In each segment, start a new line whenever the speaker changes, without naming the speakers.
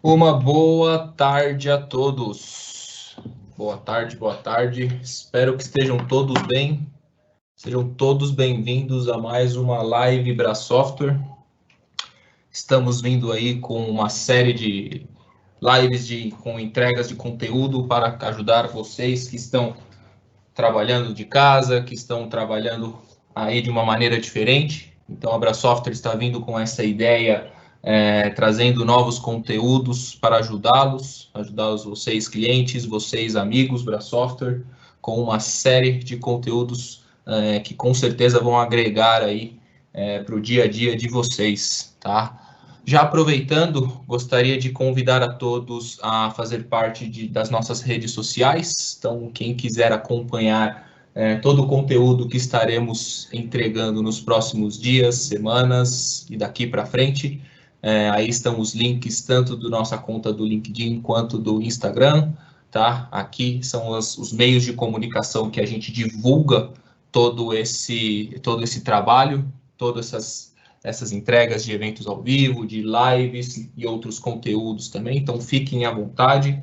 Uma boa tarde a todos. Boa tarde, boa tarde. Espero que estejam todos bem. Sejam todos bem-vindos a mais uma live Brasoftware. Estamos vindo aí com uma série de lives com entregas de conteúdo para ajudar vocês que estão trabalhando de casa, que estão trabalhando aí de uma maneira diferente. Então, a Brasoftware está vindo com essa ideia, trazendo novos conteúdos para ajudá-los, vocês clientes, vocês amigos, Brasoftware, com uma série de conteúdos que com certeza vão agregar aí para o dia a dia de vocês, tá? Já aproveitando, gostaria de convidar a todos a fazer parte das nossas redes sociais. Então, quem quiser acompanhar todo o conteúdo que estaremos entregando nos próximos dias, semanas e daqui para frente, aí estão os links tanto da nossa conta do LinkedIn quanto do Instagram, tá? Aqui são os meios de comunicação que a gente divulga todo esse trabalho, todas essas entregas de eventos ao vivo, de lives e outros conteúdos também. Então, fiquem à vontade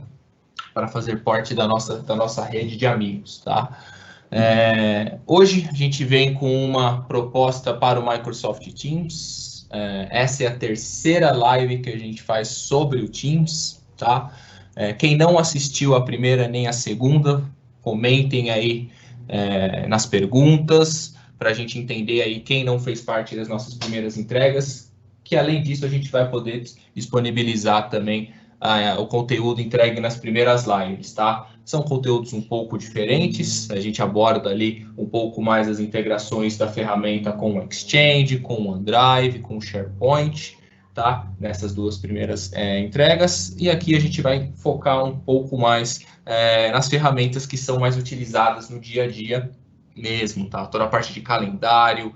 para fazer parte da nossa rede de amigos, tá? Hoje, a gente vem com uma proposta para o Microsoft Teams. Essa é a terceira live que a gente faz sobre o Teams, tá? Quem não assistiu a primeira nem a segunda, comentem aí nas perguntas, para a gente entender aí quem não fez parte das nossas primeiras entregas, que além disso a gente vai poder disponibilizar também o conteúdo entregue nas primeiras lives, tá? São conteúdos um pouco diferentes, a gente aborda ali um pouco mais as integrações da ferramenta com o Exchange, com o OneDrive, com o SharePoint, tá? Nessas duas primeiras entregas, e aqui a gente vai focar um pouco mais nas ferramentas que são mais utilizadas no dia a dia mesmo, tá? Toda a parte de calendário,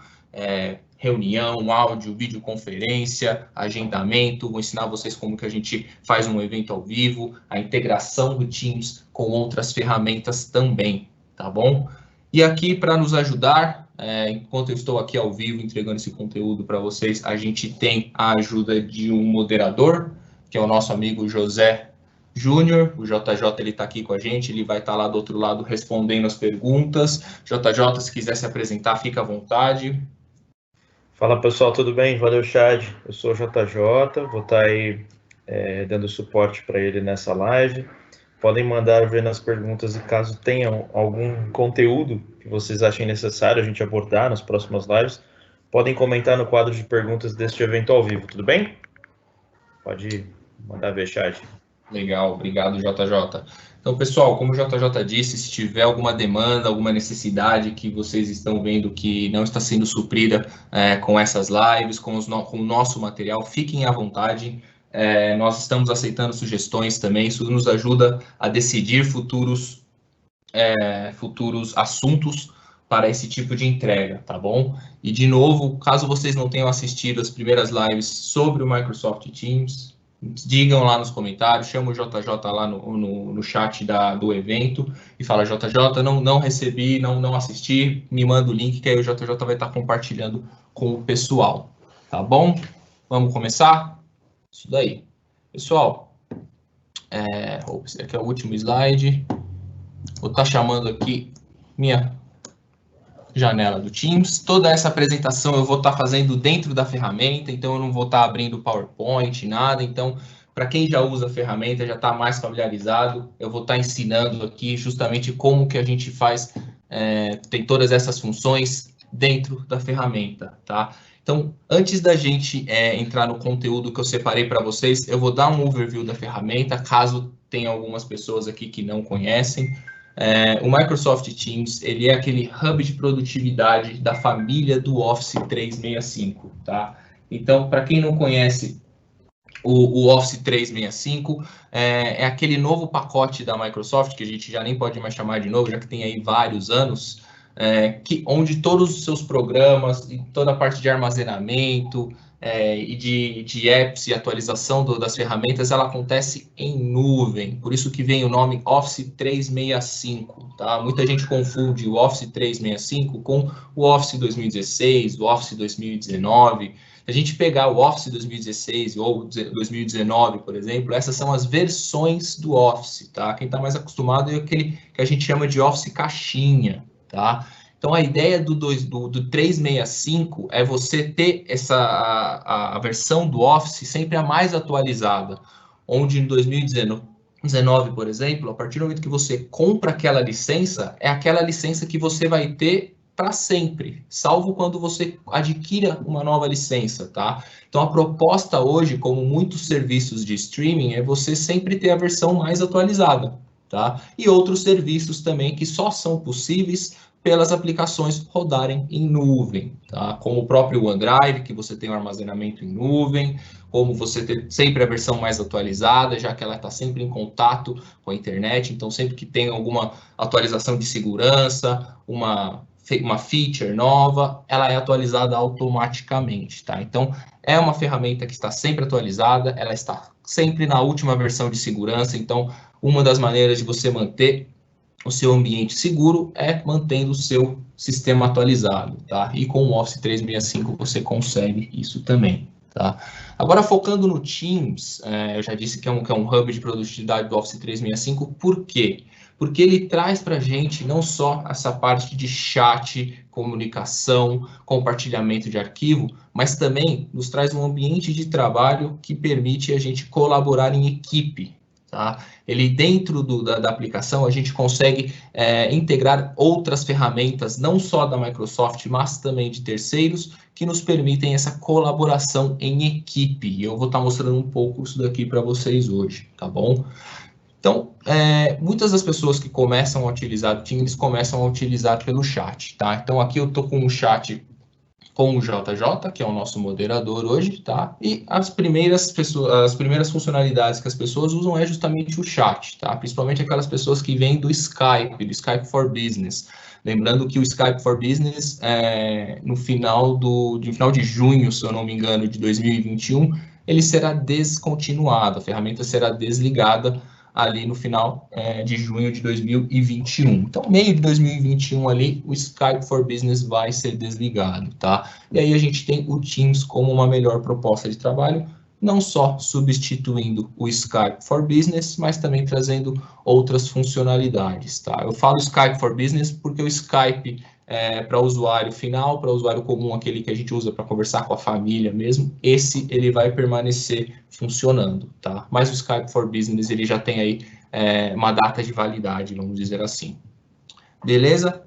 reunião, áudio, videoconferência, agendamento, vou ensinar vocês como que a gente faz um evento ao vivo, a integração do Teams com outras ferramentas também, tá bom? E aqui, para nos ajudar, enquanto eu estou aqui ao vivo entregando esse conteúdo para vocês, a gente tem a ajuda de um moderador, que é o nosso amigo José Júnior. O JJ ele está aqui com a gente, ele vai estar lá do outro lado respondendo as perguntas. JJ, se quiser se apresentar, fica à vontade.
Fala pessoal, tudo bem? Valeu, Chad. Eu sou o JJ, vou estar aí dando suporte para ele nessa live. Podem mandar ver nas perguntas e caso tenham algum conteúdo que vocês achem necessário a gente abordar nas próximas lives, podem comentar no quadro de perguntas deste evento ao vivo, tudo bem? Pode mandar ver, Chad.
Legal, obrigado, JJ. Então, pessoal, como o JJ disse, se tiver alguma demanda, alguma necessidade que vocês estão vendo que não está sendo suprida com essas lives, com o nosso material, fiquem à vontade. Nós estamos aceitando sugestões também, isso nos ajuda a decidir futuros assuntos para esse tipo de entrega, tá bom? E, de novo, caso vocês não tenham assistido as primeiras lives sobre o Microsoft Teams, digam lá nos comentários, chama o JJ lá no chat do evento e fala, JJ, não recebi, não assisti, me manda o link que aí o JJ vai estar compartilhando com o pessoal, tá bom? Vamos começar? Isso daí. Pessoal, esse aqui é o último slide. Vou estar chamando aqui minha janela do Teams. Toda essa apresentação eu vou estar fazendo dentro da ferramenta, então eu não vou estar abrindo PowerPoint, nada. Então, para quem já usa a ferramenta, já está mais familiarizado, eu vou estar ensinando aqui justamente como que a gente faz, tem todas essas funções dentro da ferramenta, tá? Então, antes da gente entrar no conteúdo que eu separei para vocês, eu vou dar um overview da ferramenta, caso tenha algumas pessoas aqui que não conhecem. O Microsoft Teams, ele é aquele hub de produtividade da família do Office 365, tá? Então, para quem não conhece o Office 365, é aquele novo pacote da Microsoft, que a gente já nem pode mais chamar de novo, já que tem aí vários anos, onde todos os seus programas e toda a parte de armazenamento e de apps e atualização das ferramentas, ela acontece em nuvem. Por isso que vem o nome Office 365, tá? Muita gente confunde o Office 365 com o Office 2016, o Office 2019. a gente pegar o Office 2016 ou 2019, por exemplo, essas são as versões do Office, tá? Quem está mais acostumado é aquele que a gente chama de Office caixinha, tá? Então, a ideia do 365 é você ter a versão do Office sempre a mais atualizada, onde em 2019, por exemplo, a partir do momento que você compra aquela licença, é aquela licença que você vai ter para sempre, salvo quando você adquira uma nova licença, tá? Então, a proposta hoje, como muitos serviços de streaming, é você sempre ter a versão mais atualizada, tá? E outros serviços também que só são possíveis pelas aplicações rodarem em nuvem, tá? Como o próprio OneDrive, que você tem um armazenamento em nuvem, como você ter sempre a versão mais atualizada, já que ela está sempre em contato com a internet, então sempre que tem alguma atualização de segurança, uma feature nova, ela é atualizada automaticamente, tá? Então, é uma ferramenta que está sempre atualizada, ela está sempre na última versão de segurança, então, uma das maneiras de você manter o seu ambiente seguro é mantendo o seu sistema atualizado, tá? E com o Office 365 você consegue isso também, tá? Agora, focando no Teams, eu já disse que é um hub de produtividade do Office 365, por quê? Porque ele traz para a gente não só essa parte de chat, comunicação, compartilhamento de arquivo, mas também nos traz um ambiente de trabalho que permite a gente colaborar em equipe, tá? Ele dentro da aplicação a gente consegue integrar outras ferramentas, não só da Microsoft, mas também de terceiros, que nos permitem essa colaboração em equipe. E eu vou estar mostrando um pouco isso daqui para vocês hoje, tá bom? Então, muitas das pessoas que começam a utilizar o Teams começam a utilizar pelo chat, tá? Então, aqui eu estou com um chat com o JJ, que é o nosso moderador hoje, tá? E as primeiras funcionalidades que as pessoas usam é justamente o chat, tá? Principalmente aquelas pessoas que vêm do Skype for Business. Lembrando que o Skype for Business, no final de junho, se eu não me engano, de 2021, ele será descontinuado, a ferramenta será desligada ali no final de junho de 2021. Então, meio de 2021 ali, o Skype for Business vai ser desligado, tá? E aí a gente tem o Teams como uma melhor proposta de trabalho, não só substituindo o Skype for Business, mas também trazendo outras funcionalidades, tá? Eu falo Skype for Business porque o Skype para usuário final, para usuário comum, aquele que a gente usa para conversar com a família mesmo, ele vai permanecer funcionando, tá? Mas o Skype for Business, ele já tem aí uma data de validade, vamos dizer assim. Beleza?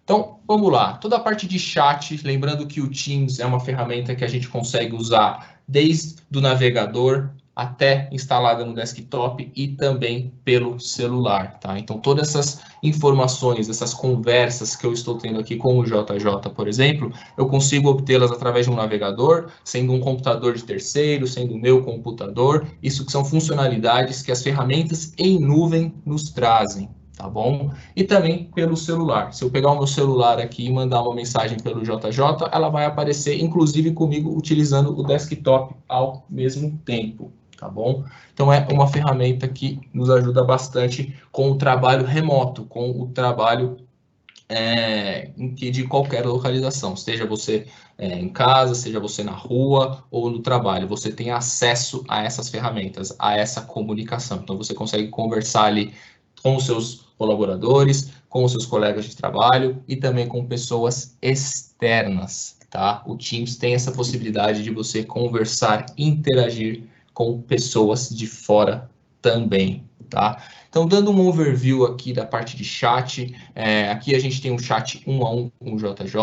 Então, vamos lá. Toda a parte de chat, lembrando que o Teams é uma ferramenta que a gente consegue usar desde o navegador até instalada no desktop e também pelo celular, tá? Então, todas essas informações, essas conversas que eu estou tendo aqui com o JJ, por exemplo, eu consigo obtê-las através de um navegador, sendo um computador de terceiro, sendo o meu computador. Isso que são funcionalidades que as ferramentas em nuvem nos trazem, tá bom? E também pelo celular. Se eu pegar o meu celular aqui e mandar uma mensagem pelo JJ, ela vai aparecer, inclusive, comigo utilizando o desktop ao mesmo tempo, tá bom? Então, é uma ferramenta que nos ajuda bastante com o trabalho remoto, com o trabalho de qualquer localização, seja você em casa, seja você na rua ou no trabalho, você tem acesso a essas ferramentas, a essa comunicação. Então, você consegue conversar ali com os seus colaboradores, com os seus colegas de trabalho e também com pessoas externas, tá? O Teams tem essa possibilidade de você conversar, interagir com pessoas de fora também, tá? Então, dando um overview aqui da parte de chat, aqui a gente tem um chat 1 a 1 com o JJ,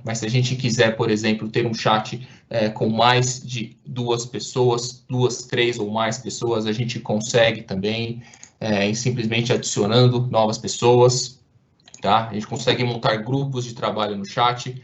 mas se a gente quiser, por exemplo, ter um chat com mais de 2 pessoas, 2, 3 ou mais pessoas, a gente consegue também, simplesmente adicionando novas pessoas, tá? A gente consegue montar grupos de trabalho no chat.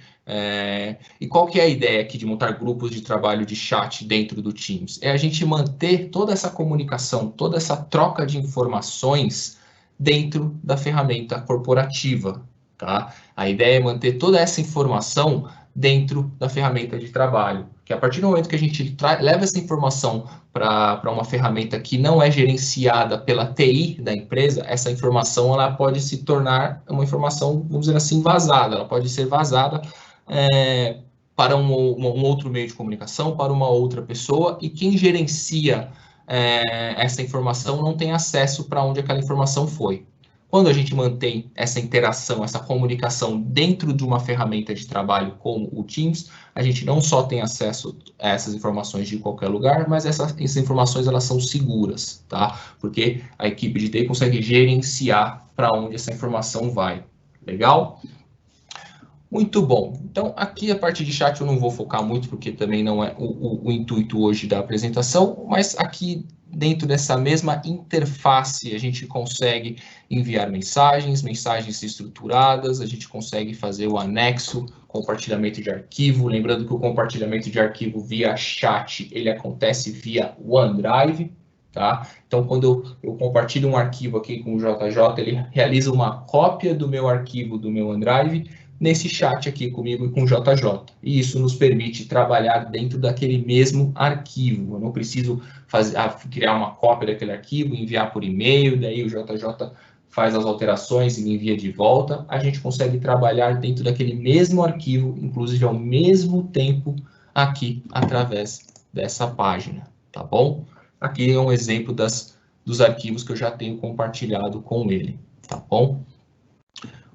E qual que é a ideia aqui de montar grupos de trabalho de chat dentro do Teams? É a gente manter toda essa comunicação, toda essa troca de informações dentro da ferramenta corporativa, tá? A ideia é manter toda essa informação dentro da ferramenta de trabalho, que a partir do momento que a gente leva essa informação para uma ferramenta que não é gerenciada pela TI da empresa, essa informação ela pode se tornar uma informação, vamos dizer assim, vazada, ela pode ser vazada para um outro meio de comunicação, para uma outra pessoa, e quem gerencia essa informação não tem acesso para onde aquela informação foi. Quando a gente mantém essa interação, essa comunicação dentro de uma ferramenta de trabalho como o Teams, a gente não só tem acesso a essas informações de qualquer lugar, mas essas informações elas são seguras, tá? Porque a equipe de TI consegue gerenciar para onde essa informação vai. Legal? Muito bom. Então, aqui a parte de chat eu não vou focar muito, porque também não é o intuito hoje da apresentação, mas aqui dentro dessa mesma interface a gente consegue enviar mensagens estruturadas, a gente consegue fazer o anexo, compartilhamento de arquivo, lembrando que o compartilhamento de arquivo via chat, ele acontece via OneDrive, tá? Então, quando eu compartilho um arquivo aqui com o JJ, ele realiza uma cópia do meu arquivo do meu OneDrive, nesse chat aqui comigo e com o JJ. E isso nos permite trabalhar dentro daquele mesmo arquivo. Eu não preciso criar uma cópia daquele arquivo, enviar por e-mail, daí o JJ faz as alterações e me envia de volta. A gente consegue trabalhar dentro daquele mesmo arquivo, inclusive ao mesmo tempo, aqui através dessa página, tá bom? Aqui é um exemplo dos arquivos que eu já tenho compartilhado com ele, tá bom?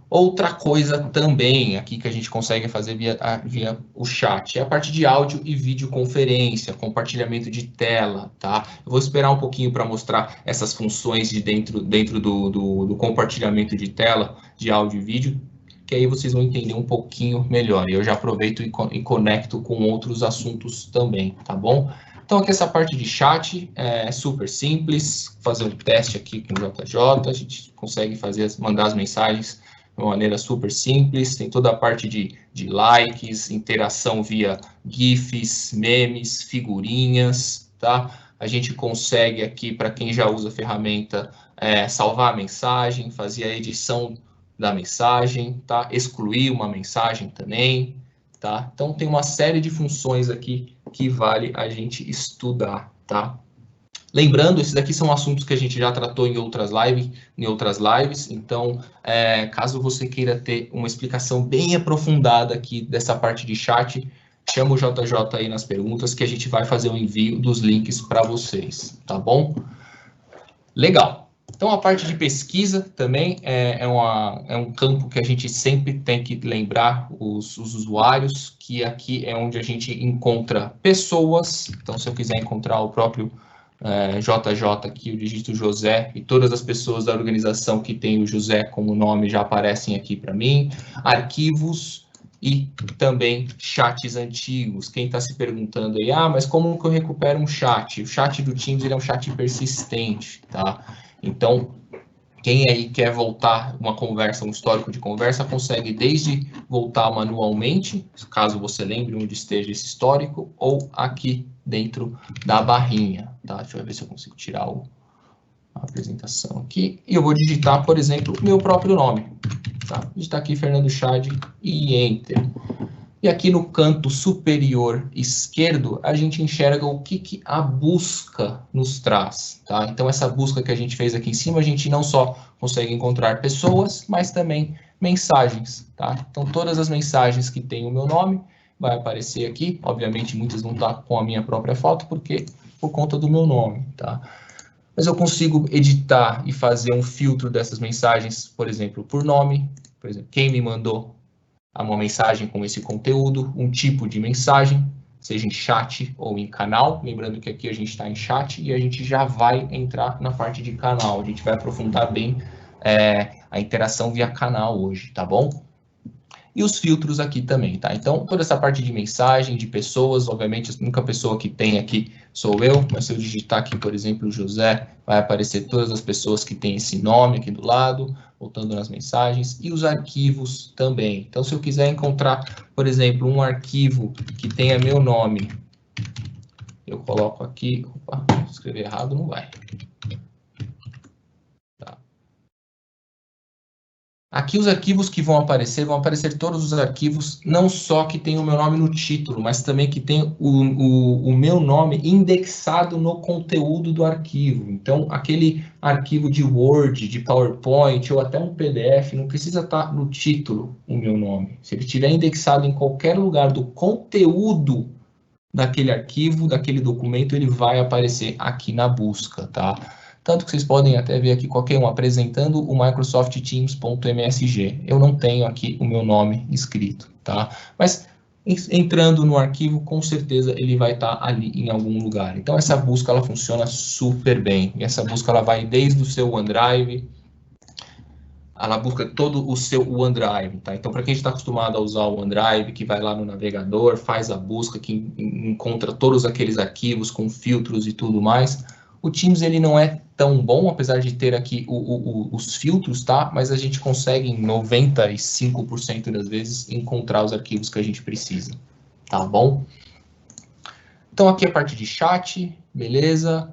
Outra coisa também aqui que a gente consegue fazer via o chat é a parte de áudio e videoconferência, compartilhamento de tela, tá? Eu vou esperar um pouquinho para mostrar essas funções de dentro do compartilhamento de tela, de áudio e vídeo, que aí vocês vão entender um pouquinho melhor. E eu já aproveito e conecto com outros assuntos também, tá bom? Então, aqui essa parte de chat é super simples, fazer um teste aqui com o JJ, a gente consegue mandar as mensagens de uma maneira super simples, tem toda a parte de likes, interação via GIFs, memes, figurinhas, tá? A gente consegue aqui, para quem já usa a ferramenta, salvar a mensagem, fazer a edição da mensagem, tá? Excluir uma mensagem também, tá? Então, tem uma série de funções aqui que vale a gente estudar, tá? Lembrando, esses aqui são assuntos que a gente já tratou em outras lives, então, caso você queira ter uma explicação bem aprofundada aqui dessa parte de chat, chama o JJ aí nas perguntas que a gente vai fazer o envio dos links para vocês, tá bom? Legal. Então, a parte de pesquisa também é um campo que a gente sempre tem que lembrar os usuários, que aqui é onde a gente encontra pessoas. Então, se eu quiser encontrar o próprio JJ aqui, eu digito José, e todas as pessoas da organização que tem o José como nome já aparecem aqui para mim. Arquivos e também chats antigos. Quem está se perguntando aí, mas como que eu recupero um chat? O chat do Teams ele é um chat persistente, tá? Então, quem aí quer voltar uma conversa, um histórico de conversa, consegue desde voltar manualmente, caso você lembre onde esteja esse histórico, ou aqui dentro da barrinha, tá? Deixa eu ver se eu consigo tirar a apresentação aqui. E eu vou digitar, por exemplo, o meu próprio nome, tá? Digitar aqui Fernando Chad e Enter. E aqui no canto superior esquerdo, a gente enxerga o que a busca nos traz, tá? Então, essa busca que a gente fez aqui em cima, a gente não só consegue encontrar pessoas, mas também mensagens, tá? Então, todas as mensagens que tem o meu nome vai aparecer aqui. Obviamente, muitas vão estar com a minha própria foto, porque por conta do meu nome, tá? Mas eu consigo editar e fazer um filtro dessas mensagens, por exemplo, por nome, por exemplo, quem me mandou uma mensagem com esse conteúdo, um tipo de mensagem, seja em chat ou em canal. Lembrando que aqui a gente está em chat e a gente já vai entrar na parte de canal. A gente vai aprofundar bem a interação via canal hoje, tá bom? E os filtros aqui também, tá? Então, toda essa parte de mensagem, de pessoas, obviamente, a única pessoa que tem aqui sou eu, mas se eu digitar aqui, por exemplo, José, vai aparecer todas as pessoas que têm esse nome aqui do lado, voltando nas mensagens, e os arquivos também. Então, se eu quiser encontrar, por exemplo, um arquivo que tenha meu nome, eu coloco aqui, opa, se escrever errado não vai. Tá. Aqui os arquivos que vão aparecer todos os arquivos, não só que tem o meu nome no título, mas também que tem o meu nome indexado no conteúdo do arquivo. Então, aquele arquivo de Word, de PowerPoint ou até um PDF, não precisa estar no título o meu nome. Se ele estiver indexado em qualquer lugar do conteúdo daquele arquivo, daquele documento, ele vai aparecer aqui na busca, tá? Tanto que vocês podem até ver aqui qualquer um apresentando o Microsoft Teams.msg. Eu não tenho aqui o meu nome escrito, tá? Mas entrando no arquivo, com certeza ele vai estar ali em algum lugar. Então essa busca ela funciona super bem. E essa busca ela vai desde o seu OneDrive, ela busca todo o seu OneDrive, tá? Então, para quem está acostumado a usar o OneDrive, que vai lá no navegador, faz a busca, que encontra todos aqueles arquivos com filtros e tudo mais, o Teams ele não é tão bom, apesar de ter aqui os filtros, tá? Mas a gente consegue, em 95% das vezes, encontrar os arquivos que a gente precisa, tá bom? Então, aqui a parte de chat, beleza?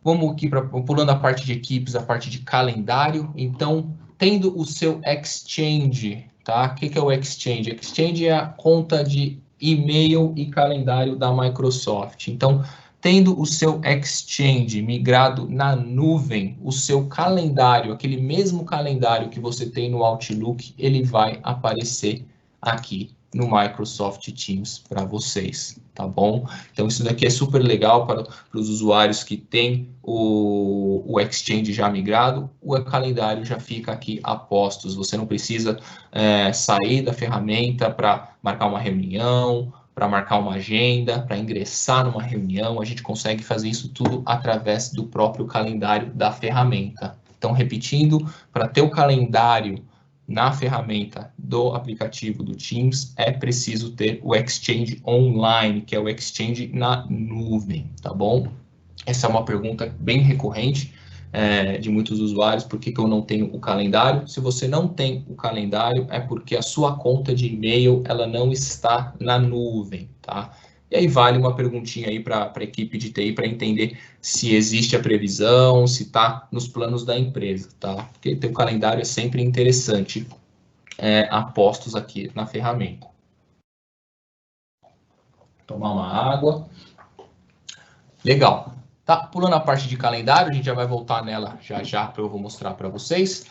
Vamos aqui pulando a parte de equipes, a parte de calendário. Então, tendo o seu Exchange, tá? O que é o Exchange? Exchange é a conta de e-mail e calendário da Microsoft. Então, tendo o seu Exchange migrado na nuvem, o seu calendário, aquele mesmo calendário que você tem no Outlook, ele vai aparecer aqui no Microsoft Teams para vocês, tá bom? Então, isso daqui é super legal para os usuários que têm o Exchange já migrado, o calendário já fica aqui a postos. Você não precisa sair da ferramenta para marcar uma reunião, para marcar uma agenda, para ingressar numa reunião. A gente consegue fazer isso tudo através do próprio calendário da ferramenta. Então, repetindo, para ter o calendário na ferramenta do aplicativo do Teams, é preciso ter o Exchange Online, que é o Exchange na nuvem, tá bom? Essa é uma pergunta bem recorrente de muitos usuários, por que eu não tenho o calendário? Se você não tem o calendário, é porque a sua conta de e-mail, ela não está na nuvem, tá? E aí vale uma perguntinha aí para a equipe de TI para entender se existe a previsão, se está nos planos da empresa, tá? Porque ter o calendário é sempre interessante apostos aqui na ferramenta. Tomar uma água. Legal. Tá, pulando a parte de calendário, a gente já vai voltar nela já para eu vou mostrar para vocês.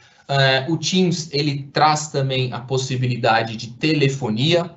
O Teams, ele traz também a possibilidade de telefonia.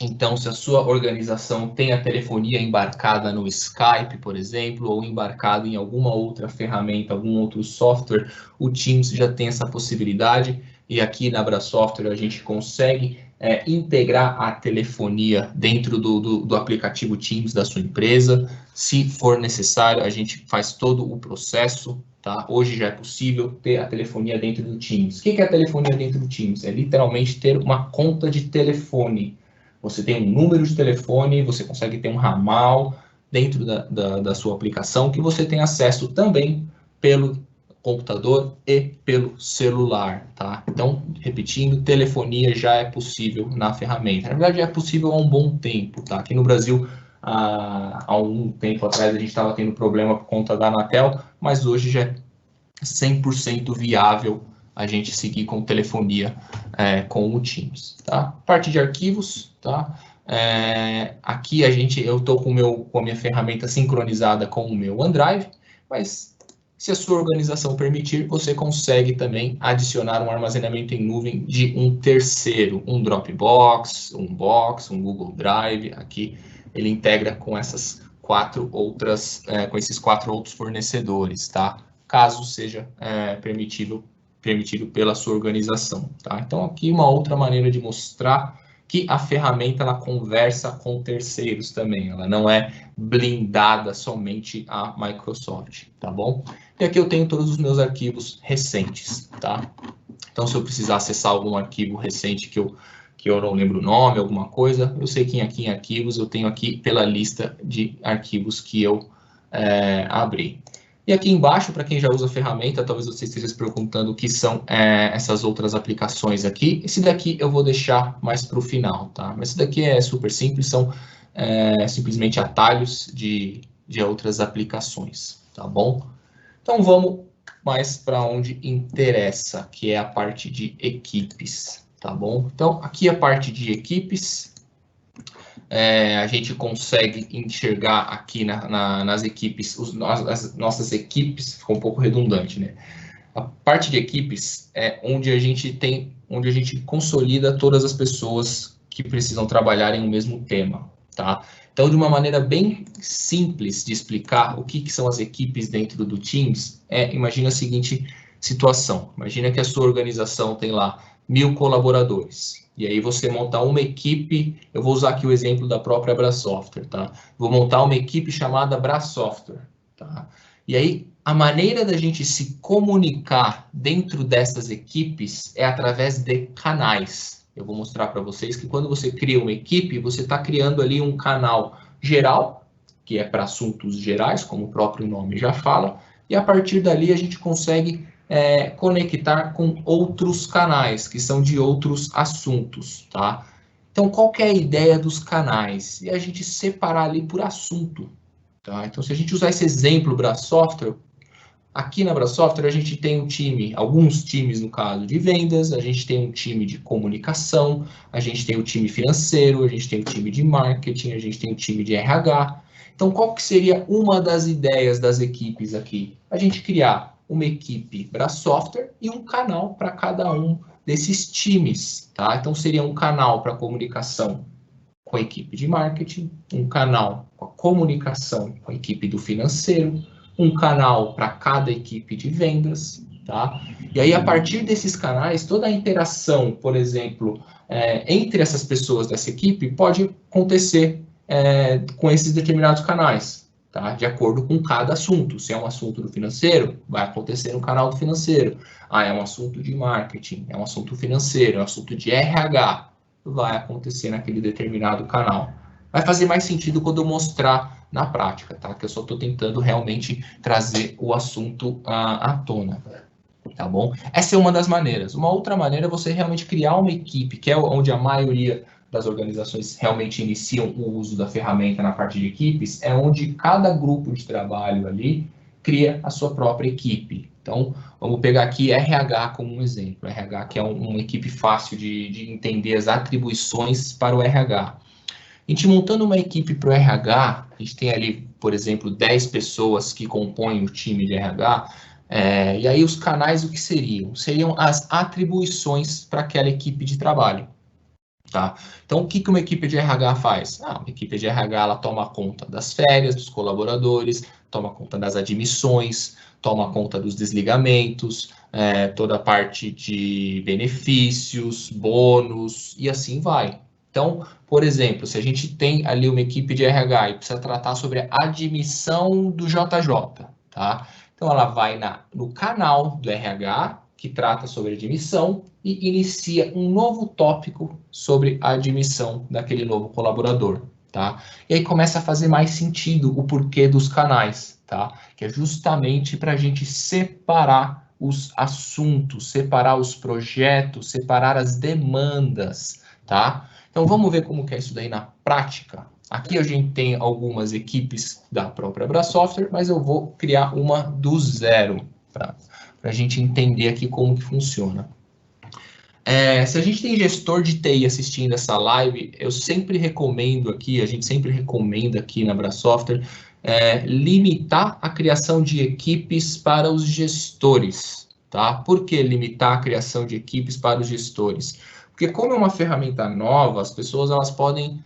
Então, se a sua organização tem a telefonia embarcada no Skype, por exemplo, ou embarcada em alguma outra ferramenta, algum outro software, o Teams já tem essa possibilidade. E aqui na Brasoftware a gente consegue integrar a telefonia dentro do aplicativo Teams da sua empresa. Se for necessário, a gente faz todo o processo. Tá? Hoje já é possível ter a telefonia dentro do Teams. O que é a telefonia dentro do Teams? É literalmente ter uma conta de telefone. Você tem um número de telefone, você consegue ter um ramal dentro da sua aplicação que você tem acesso também pelo computador e pelo celular, tá? Então, repetindo, telefonia já é possível na ferramenta. Na verdade, é possível há um bom tempo, tá? Aqui no Brasil, há um tempo atrás, a gente estava tendo problema por conta da Anatel, mas hoje já é 100% viável a gente seguir com telefonia com o Teams, tá? Parte de arquivos, tá? Aqui eu estou com a minha ferramenta sincronizada com o meu OneDrive, mas se a sua organização permitir, você consegue também adicionar um armazenamento em nuvem de um terceiro, um Dropbox, um Box, um Google Drive. Aqui ele integra com essas com esses 4 outros fornecedores, tá? Caso seja permitido pela sua organização, tá? Então, aqui uma outra maneira de mostrar que a ferramenta ela conversa com terceiros também, ela não é blindada somente a Microsoft, tá bom? E aqui eu tenho todos os meus arquivos recentes, tá? Então, se eu precisar acessar algum arquivo recente que eu não lembro o nome, alguma coisa, eu sei que aqui em arquivos eu tenho aqui pela lista de arquivos que eu abri. E aqui embaixo, para quem já usa a ferramenta, talvez você esteja se perguntando o que são essas outras aplicações aqui. Esse daqui eu vou deixar mais para o final, tá? Mas esse daqui é super simples, são simplesmente atalhos de outras aplicações, tá bom? Então vamos mais para onde interessa, que é a parte de equipes, tá bom? Então, aqui a parte de equipes, a gente consegue enxergar aqui nas equipes, as nossas equipes, ficou um pouco redundante, né? A parte de equipes é onde a gente consolida todas as pessoas que precisam trabalhar em um mesmo tema, tá? Então, de uma maneira bem simples de explicar o que são as equipes dentro do Teams, imagina a seguinte situação. Imagina que a sua organização tem lá 1000 colaboradores. E aí você montar uma equipe, eu vou usar aqui o exemplo da própria Brasoftware, tá? Vou montar uma equipe chamada Brasoftware, tá? E aí, a maneira da gente se comunicar dentro dessas equipes é através de canais. Eu vou mostrar para vocês que quando você cria uma equipe, você está criando ali um canal geral, que é para assuntos gerais, como o próprio nome já fala, e a partir dali a gente consegue conectar com outros canais, que são de outros assuntos, tá? Então, qual que é a ideia dos canais? É a gente separar ali por assunto, tá? Então, se a gente usar esse exemplo Brasoftware, aqui na Brasoftware a gente tem um time, alguns times no caso de vendas, a gente tem um time de comunicação, a gente tem o time financeiro, a gente tem o time de marketing, a gente tem o time de RH. Então, qual que seria uma das ideias das equipes aqui? A gente criar uma equipe Brasoftware e um canal para cada um desses times, tá? Então, seria um canal para comunicação com a equipe de marketing, um canal com a comunicação com a equipe do financeiro, um canal para cada equipe de vendas, tá? E aí, a partir desses canais, toda a interação, por exemplo, entre essas pessoas dessa equipe pode acontecer com esses determinados canais, tá? De acordo com cada assunto. Se é um assunto do financeiro, vai acontecer no canal do financeiro. Ah, é um assunto de marketing, é um assunto financeiro, é um assunto de RH, vai acontecer naquele determinado canal. Vai fazer mais sentido quando eu mostrar na prática, tá? Que eu só estou tentando realmente trazer o assunto à tona, tá bom? Essa é uma das maneiras. Uma outra maneira é você realmente criar uma equipe, que é onde a maioria das organizações realmente iniciam o uso da ferramenta na parte de equipes, é onde cada grupo de trabalho ali cria a sua própria equipe. Então, vamos pegar aqui RH como um exemplo. RH, que é uma equipe fácil de entender as atribuições para o RH. A gente montando uma equipe para o RH, a gente tem ali, por exemplo, 10 pessoas que compõem o time de RH, e aí os canais o que seriam? Seriam as atribuições para aquela equipe de trabalho. Tá? Então, o que uma equipe de RH faz? Uma equipe de RH ela toma conta das férias dos colaboradores, toma conta das admissões, toma conta dos desligamentos, toda a parte de benefícios, bônus e assim vai. Então, por exemplo, se a gente tem ali uma equipe de RH e precisa tratar sobre a admissão do JJ, tá? Então, ela vai no canal do RH, que trata sobre admissão, e inicia um novo tópico sobre a admissão daquele novo colaborador, tá? E aí começa a fazer mais sentido o porquê dos canais, tá? Que é justamente para a gente separar os assuntos, separar os projetos, separar as demandas, tá? Então, vamos ver como que é isso daí na prática. Aqui a gente tem algumas equipes da própria Brasoftware, mas eu vou criar uma do zero, tá? Para a gente entender aqui como que funciona. Se a gente tem gestor de TI assistindo essa live, eu sempre recomendo aqui, a gente sempre recomenda aqui na Brasoftware, limitar a criação de equipes para os gestores, tá? Por que limitar a criação de equipes para os gestores? Porque como é uma ferramenta nova, as pessoas elas podem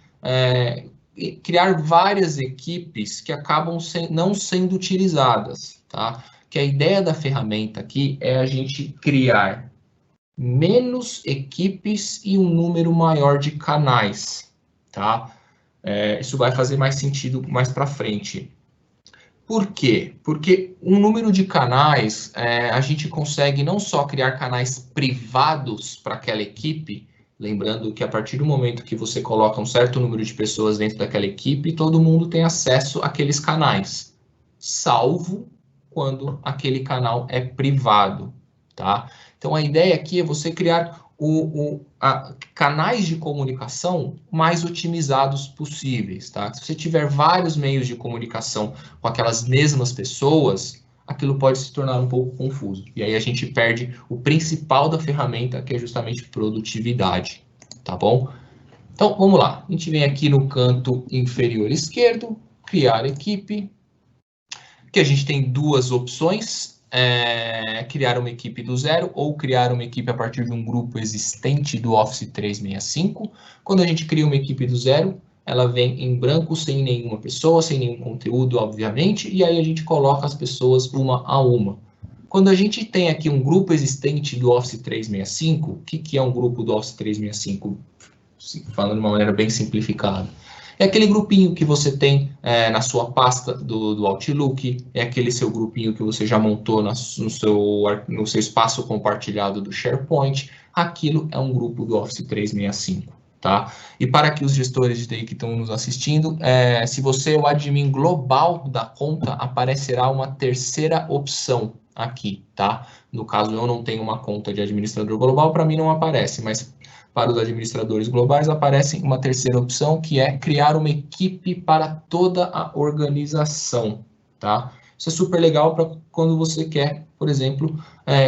criar várias equipes que acabam não sendo utilizadas, tá? Que a ideia da ferramenta aqui é a gente criar menos equipes e um número maior de canais, tá? Isso vai fazer mais sentido mais para frente. Por quê? Porque um número de canais, a gente consegue não só criar canais privados para aquela equipe, lembrando que a partir do momento que você coloca um certo número de pessoas dentro daquela equipe, todo mundo tem acesso àqueles canais, salvo quando aquele canal é privado, tá? Então, a ideia aqui é você criar canais de comunicação mais otimizados possíveis, tá? Se você tiver vários meios de comunicação com aquelas mesmas pessoas, aquilo pode se tornar um pouco confuso. E aí a gente perde o principal da ferramenta, que é justamente produtividade, tá bom? Então, vamos lá. A gente vem aqui no canto inferior esquerdo, criar equipe. Aqui a gente tem duas opções, criar uma equipe do zero ou criar uma equipe a partir de um grupo existente do Office 365. Quando a gente cria uma equipe do zero, ela vem em branco, sem nenhuma pessoa, sem nenhum conteúdo, obviamente, e aí a gente coloca as pessoas uma a uma. Quando a gente tem aqui um grupo existente do Office 365, o que é um grupo do Office 365? Falando de uma maneira bem simplificada. É aquele grupinho que você tem na sua pasta do Outlook, é aquele seu grupinho que você já montou no seu espaço compartilhado do SharePoint. Aquilo é um grupo do Office 365, tá? E para que os gestores de TI que estão nos assistindo, se você é o admin global da conta, aparecerá uma terceira opção aqui, tá? No caso, eu não tenho uma conta de administrador global, para mim não aparece, mas para os administradores globais, aparece uma terceira opção, que é criar uma equipe para toda a organização, tá? Isso é super legal para quando você quer, por exemplo,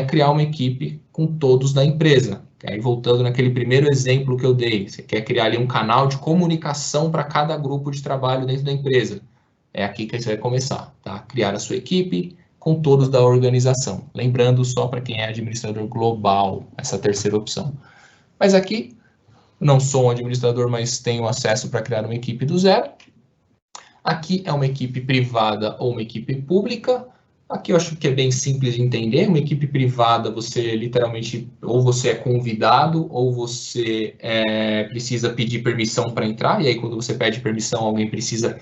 criar uma equipe com todos da empresa. Aí, voltando naquele primeiro exemplo que eu dei, você quer criar ali um canal de comunicação para cada grupo de trabalho dentro da empresa. É aqui que você vai começar, tá? Criar a sua equipe com todos da organização. Lembrando, só para quem é administrador global, essa terceira opção. Mas aqui, não sou um administrador, mas tenho acesso para criar uma equipe do zero. Aqui é uma equipe privada ou uma equipe pública. Aqui eu acho que é bem simples de entender. Uma equipe privada, você literalmente, ou você é convidado, ou você precisa pedir permissão para entrar. E aí, quando você pede permissão, alguém precisa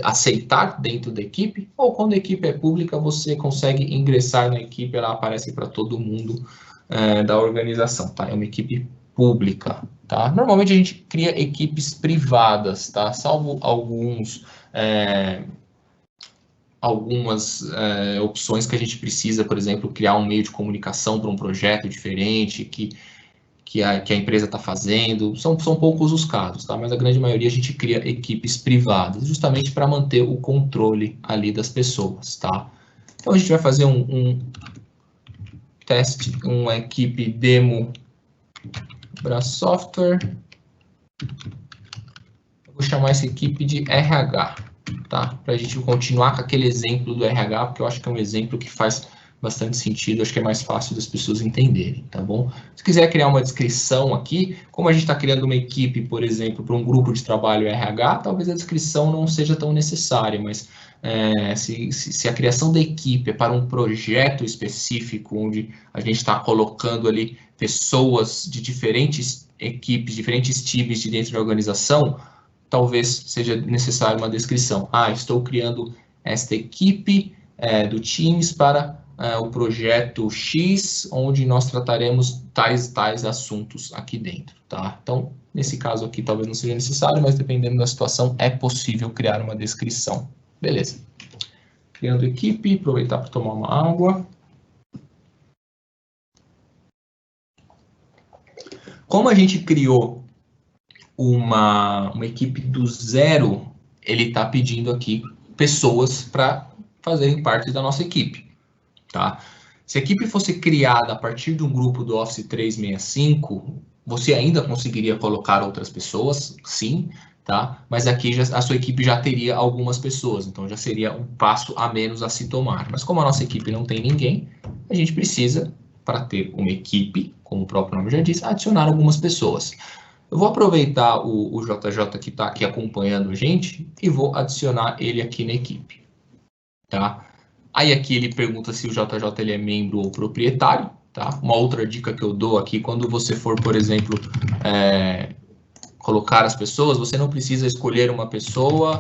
aceitar dentro da equipe. Ou quando a equipe é pública, você consegue ingressar na equipe, ela aparece para todo mundo da organização, tá? É uma equipe pública, tá? Normalmente a gente cria equipes privadas, tá? Salvo algumas opções que a gente precisa, por exemplo, criar um meio de comunicação para um projeto diferente que a empresa está fazendo. São poucos os casos, tá? Mas a grande maioria a gente cria equipes privadas, justamente para manter o controle ali das pessoas, tá? Então a gente vai fazer um teste, uma equipe demo para software. Eu vou chamar essa equipe de RH, tá? Para a gente continuar com aquele exemplo do RH, porque eu acho que é um exemplo que faz bastante sentido, acho que é mais fácil das pessoas entenderem, tá bom? Se quiser criar uma descrição aqui, como a gente está criando uma equipe, por exemplo, para um grupo de trabalho RH, talvez a descrição não seja tão necessária, mas se a criação da equipe é para um projeto específico, onde a gente está colocando ali pessoas de diferentes equipes, diferentes times de dentro da organização, talvez seja necessária uma descrição. Estou criando esta equipe do Teams para o projeto X, onde nós trataremos tais assuntos aqui dentro, tá? Então, nesse caso aqui, talvez não seja necessário, mas dependendo da situação, é possível criar uma descrição. Beleza. Criando equipe, aproveitar para tomar uma água. Como a gente criou uma equipe do zero, ele está pedindo aqui pessoas para fazerem parte da nossa equipe, tá? Se a equipe fosse criada a partir de um grupo do Office 365, você ainda conseguiria colocar outras pessoas, sim, tá? Mas aqui a sua equipe já teria algumas pessoas, então já seria um passo a menos a se tomar. Mas como a nossa equipe não tem ninguém, a gente precisa, para ter uma equipe, como o próprio nome já diz, adicionar algumas pessoas. Eu vou aproveitar o JJ que está aqui acompanhando a gente e vou adicionar ele aqui na equipe, tá? Aí aqui ele pergunta se o JJ ele é membro ou proprietário, tá? Uma outra dica que eu dou aqui, quando você for, por exemplo, colocar as pessoas, você não precisa escolher uma pessoa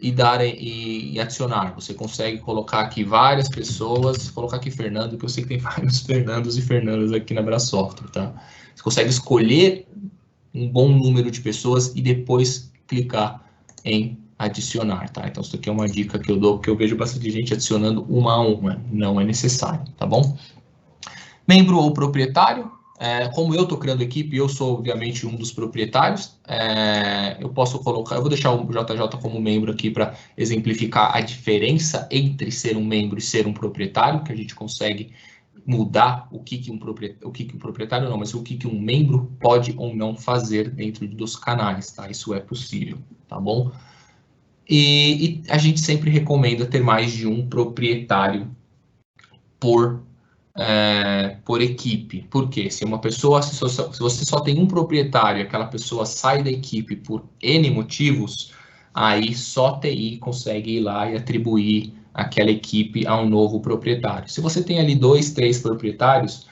e adicionar. Você consegue colocar aqui várias pessoas, colocar aqui Fernando, que eu sei que tem vários Fernandos e Fernandas aqui na Brasoftware, tá? Você consegue escolher um bom número de pessoas e depois clicar em adicionar, tá? Então, isso aqui é uma dica que eu dou, porque eu vejo bastante gente adicionando uma a uma. Não é necessário, tá bom? Membro ou proprietário, Como eu estou criando equipe, eu sou obviamente um dos proprietários, eu posso colocar, eu vou deixar o JJ como membro aqui para exemplificar a diferença entre ser um membro e ser um proprietário, que a gente consegue mudar o que um proprietário não, mas o que um membro pode ou não fazer dentro dos canais, tá? Isso é possível, tá bom? E a gente sempre recomenda ter mais de um proprietário por equipe. Por quê? Se uma pessoa, se você só tem um proprietário e aquela pessoa sai da equipe por N motivos, aí só TI consegue ir lá e atribuir aquela equipe a um novo proprietário. Se você tem ali 2, 3 proprietários,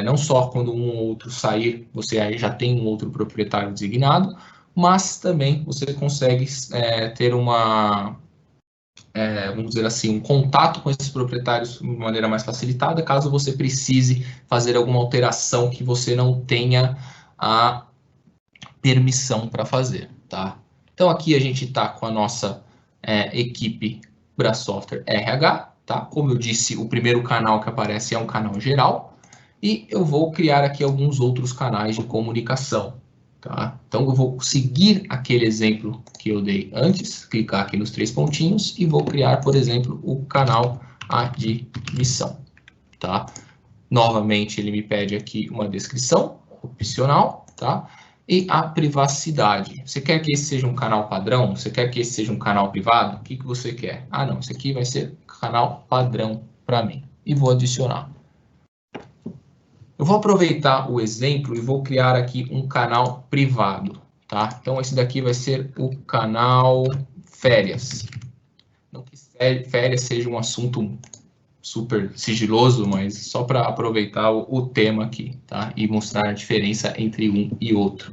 não só quando um ou outro sair, você aí já tem um outro proprietário designado, mas também você consegue ter vamos dizer assim, um contato com esses proprietários de maneira mais facilitada, caso você precise fazer alguma alteração que você não tenha a permissão para fazer, tá? Então, aqui a gente está com a nossa equipe Brasoftware RH, tá? Como eu disse, o primeiro canal que aparece é um canal geral, e eu vou criar aqui alguns outros canais de comunicação. Tá? Então, eu vou seguir aquele exemplo que eu dei antes, clicar aqui nos 3 pontinhos e vou criar, por exemplo, o canal admissão. Tá? Novamente, ele me pede aqui uma descrição opcional, tá? E a privacidade. Você quer que esse seja um canal padrão? Você quer que esse seja um canal privado? O que você quer? Ah, não, esse aqui vai ser canal padrão para mim. E vou adicionar. Eu vou aproveitar o exemplo e vou criar aqui um canal privado, tá? Então, esse daqui vai ser o canal férias. Não que férias seja um assunto super sigiloso, mas só para aproveitar o tema aqui, tá? E mostrar a diferença entre um e outro.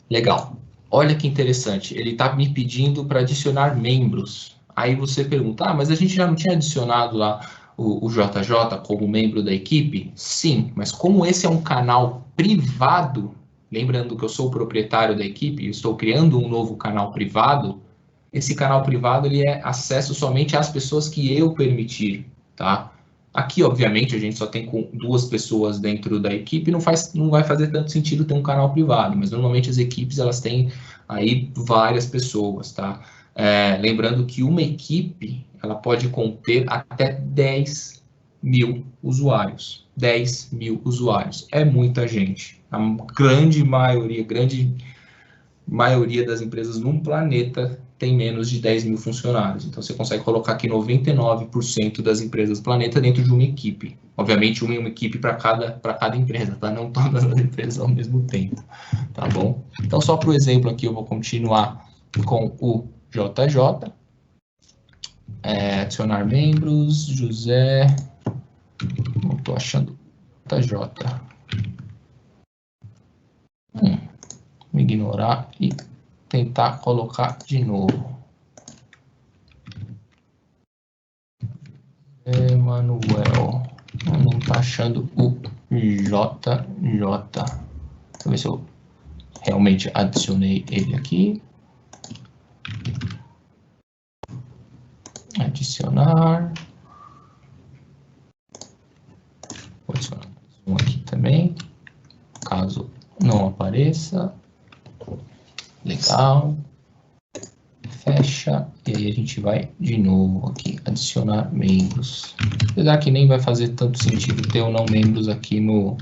Legal. Olha que interessante. Ele está me pedindo para adicionar membros. Aí você pergunta, mas a gente já não tinha adicionado lá o JJ como membro da equipe? Sim, mas como esse é um canal privado, lembrando que eu sou o proprietário da equipe, eu estou criando um novo canal privado, esse canal privado ele é acesso somente às pessoas que eu permitir, tá? Aqui, obviamente, a gente só tem com 2 pessoas dentro da equipe, não vai fazer tanto sentido ter um canal privado, mas normalmente as equipes elas têm aí várias pessoas, tá? Lembrando que uma equipe ela pode conter até 10 mil usuários. 10 mil usuários. É muita gente. A grande maioria das empresas no planeta tem menos de 10 mil funcionários. Então, você consegue colocar aqui 99% das empresas do planeta dentro de uma equipe. Obviamente, uma equipe para cada empresa, tá? Não todas as empresas ao mesmo tempo, tá bom? Então, só para o exemplo aqui, eu vou continuar com o JJ. Adicionar membros, José, não estou achando JJ. Vou ignorar e tentar colocar de novo. Emanuel, não está achando o JJ. Deixa eu ver se eu realmente adicionei ele aqui. Adicionar. Vou adicionar um aqui também, caso não apareça. Legal. Fecha. E aí a gente vai de novo aqui, adicionar membros. Apesar que nem vai fazer tanto sentido ter ou não membros aqui no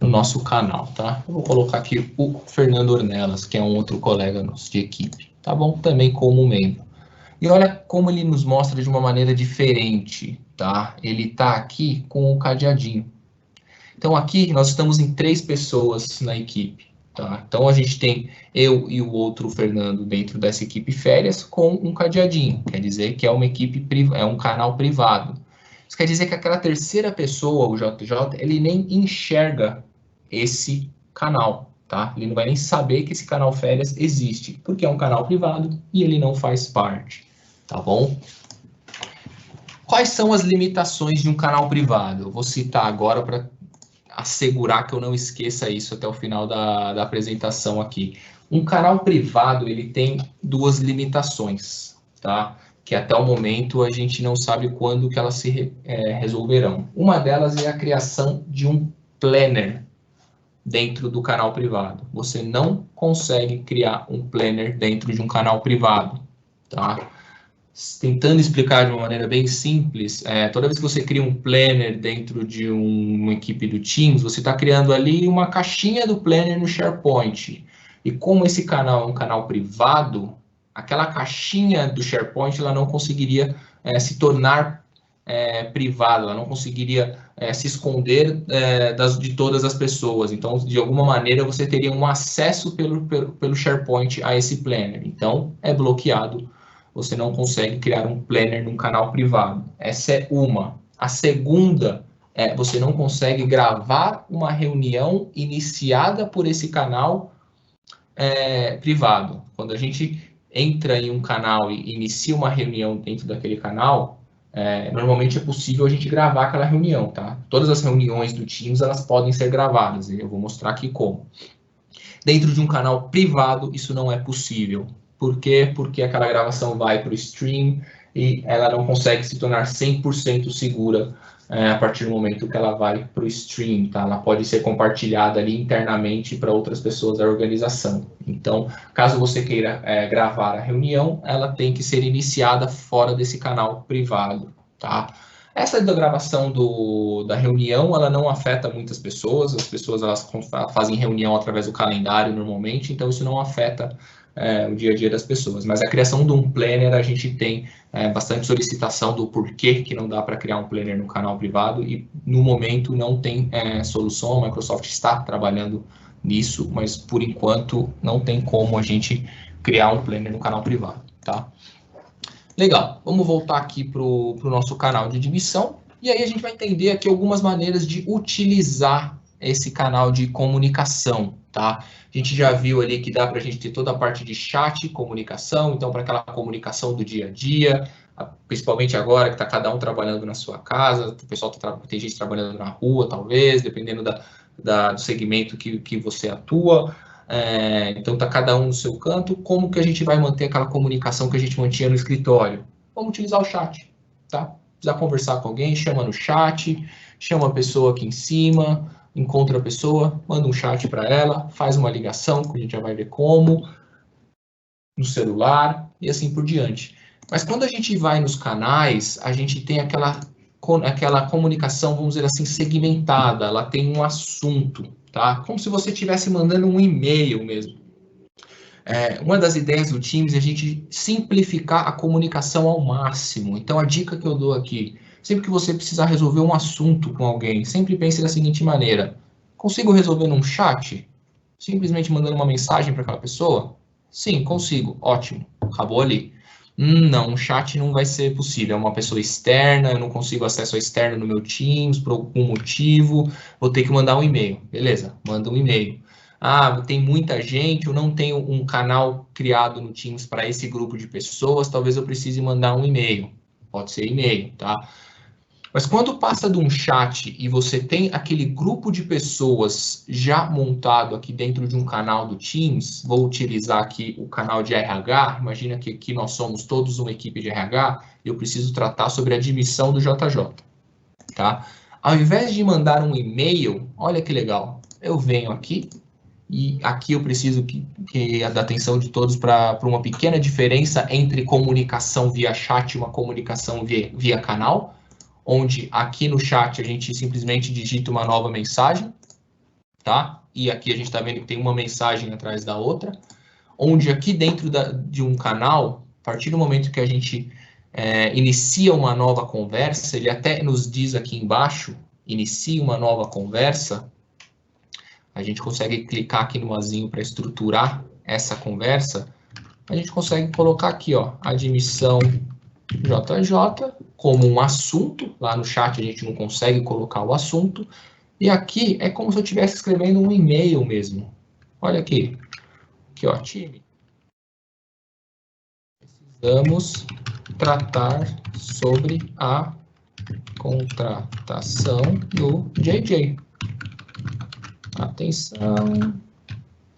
nosso canal, tá? Eu vou colocar aqui o Fernando Ornelas, que é um outro colega nosso de equipe, tá bom? Também como membro. E olha como ele nos mostra de uma maneira diferente, tá? Ele tá aqui com o cadeadinho. Então, aqui nós estamos em 3 pessoas na equipe, tá? Então, a gente tem eu e o outro Fernando dentro dessa equipe férias com um cadeadinho. Quer dizer que é uma equipe, é um canal privado. Isso quer dizer que aquela terceira pessoa, o JJ, ele nem enxerga esse canal, tá? Ele não vai nem saber que esse canal férias existe, porque é um canal privado e ele não faz parte. Tá bom? Quais são as limitações de um canal privado? Eu vou citar agora para assegurar que eu não esqueça isso até o final da apresentação aqui. Um canal privado, ele tem 2 limitações, tá? que até o momento a gente não sabe quando que elas se resolverão. Uma delas é a criação de um planner dentro do canal privado. Você não consegue criar um planner dentro de um canal privado, tá? Tentando explicar de uma maneira bem simples, toda vez que você cria um planner dentro de uma equipe do Teams, você está criando ali uma caixinha do planner no SharePoint. E como esse canal é um canal privado, aquela caixinha do SharePoint ela não conseguiria se tornar privada, ela não conseguiria se esconder de todas as pessoas. Então, de alguma maneira, você teria um acesso pelo SharePoint a esse planner. Então, é bloqueado. Você não consegue criar um planner num canal privado. Essa é uma. A segunda é você não consegue gravar uma reunião iniciada por esse canal privado. Quando a gente entra em um canal e inicia uma reunião dentro daquele canal, normalmente é possível a gente gravar aquela reunião, tá? Todas as reuniões do Teams, elas podem ser gravadas, e eu vou mostrar aqui como. Dentro de um canal privado, isso não é possível. Por quê? Porque aquela gravação vai para o stream e ela não consegue se tornar 100% segura a partir do momento que ela vai para o stream, tá? Ela pode ser compartilhada ali internamente para outras pessoas da organização. Então, caso você queira gravar a reunião, ela tem que ser iniciada fora desse canal privado, tá? Essa da gravação da reunião, ela não afeta muitas pessoas, as pessoas elas fazem reunião através do calendário normalmente, então isso não afeta o dia a dia das pessoas. Mas a criação de um planner, a gente tem bastante solicitação do porquê que não dá para criar um planner no canal privado e no momento não tem solução, a Microsoft está trabalhando nisso, mas por enquanto não tem como a gente criar um planner no canal privado, tá? Legal, vamos voltar aqui para o nosso canal de admissão e aí a gente vai entender aqui algumas maneiras de utilizar esse canal de comunicação, tá? A gente já viu ali que dá para a gente ter toda a parte de chat, comunicação, então para aquela comunicação do dia a dia, principalmente agora que está cada um trabalhando na sua casa, o pessoal tem gente trabalhando na rua, talvez, dependendo do segmento que você atua. Então está cada um no seu canto. Como que a gente vai manter aquela comunicação que a gente mantinha no escritório? Vamos utilizar o chat, tá? Precisa conversar com alguém, chama no chat, chama a pessoa aqui em cima, encontra a pessoa, manda um chat para ela, faz uma ligação, que a gente já vai ver como, no celular e assim por diante. Mas quando a gente vai nos canais, a gente tem aquela comunicação, vamos dizer assim, segmentada, ela tem um assunto, tá? Como se você estivesse mandando um e-mail mesmo. Uma das ideias do Teams é a gente simplificar a comunicação ao máximo. Então, a dica que eu dou aqui, sempre que você precisar resolver um assunto com alguém, sempre pense da seguinte maneira: consigo resolver num chat? Simplesmente mandando uma mensagem para aquela pessoa? Sim, consigo. Ótimo. Acabou ali. Não, um chat não vai ser possível. É uma pessoa externa, eu não consigo acesso a externo no meu Teams por algum motivo, vou ter que mandar um e-mail. Beleza, manda um e-mail. Tem muita gente, eu não tenho um canal criado no Teams para esse grupo de pessoas, talvez eu precise mandar um e-mail. Pode ser e-mail, tá? Mas quando passa de um chat e você tem aquele grupo de pessoas já montado aqui dentro de um canal do Teams, vou utilizar aqui o canal de RH, imagina que aqui nós somos todos uma equipe de RH, eu preciso tratar sobre a admissão do JJ, tá? Ao invés de mandar um e-mail, olha que legal, eu venho aqui e aqui eu preciso da atenção de todos para uma pequena diferença entre comunicação via chat e uma comunicação via canal, onde aqui no chat a gente simplesmente digita uma nova mensagem, tá? E aqui a gente está vendo que tem uma mensagem atrás da outra, onde aqui dentro de um canal, a partir do momento que a gente inicia uma nova conversa, ele até nos diz aqui embaixo, inicia uma nova conversa, a gente consegue clicar aqui no azinho para estruturar essa conversa, a gente consegue colocar aqui, ó, admissão JJ como um assunto, lá no chat a gente não consegue colocar o assunto, e aqui é como se eu estivesse escrevendo um e-mail mesmo. Olha aqui, ó, time. Precisamos tratar sobre a contratação do JJ. Atenção,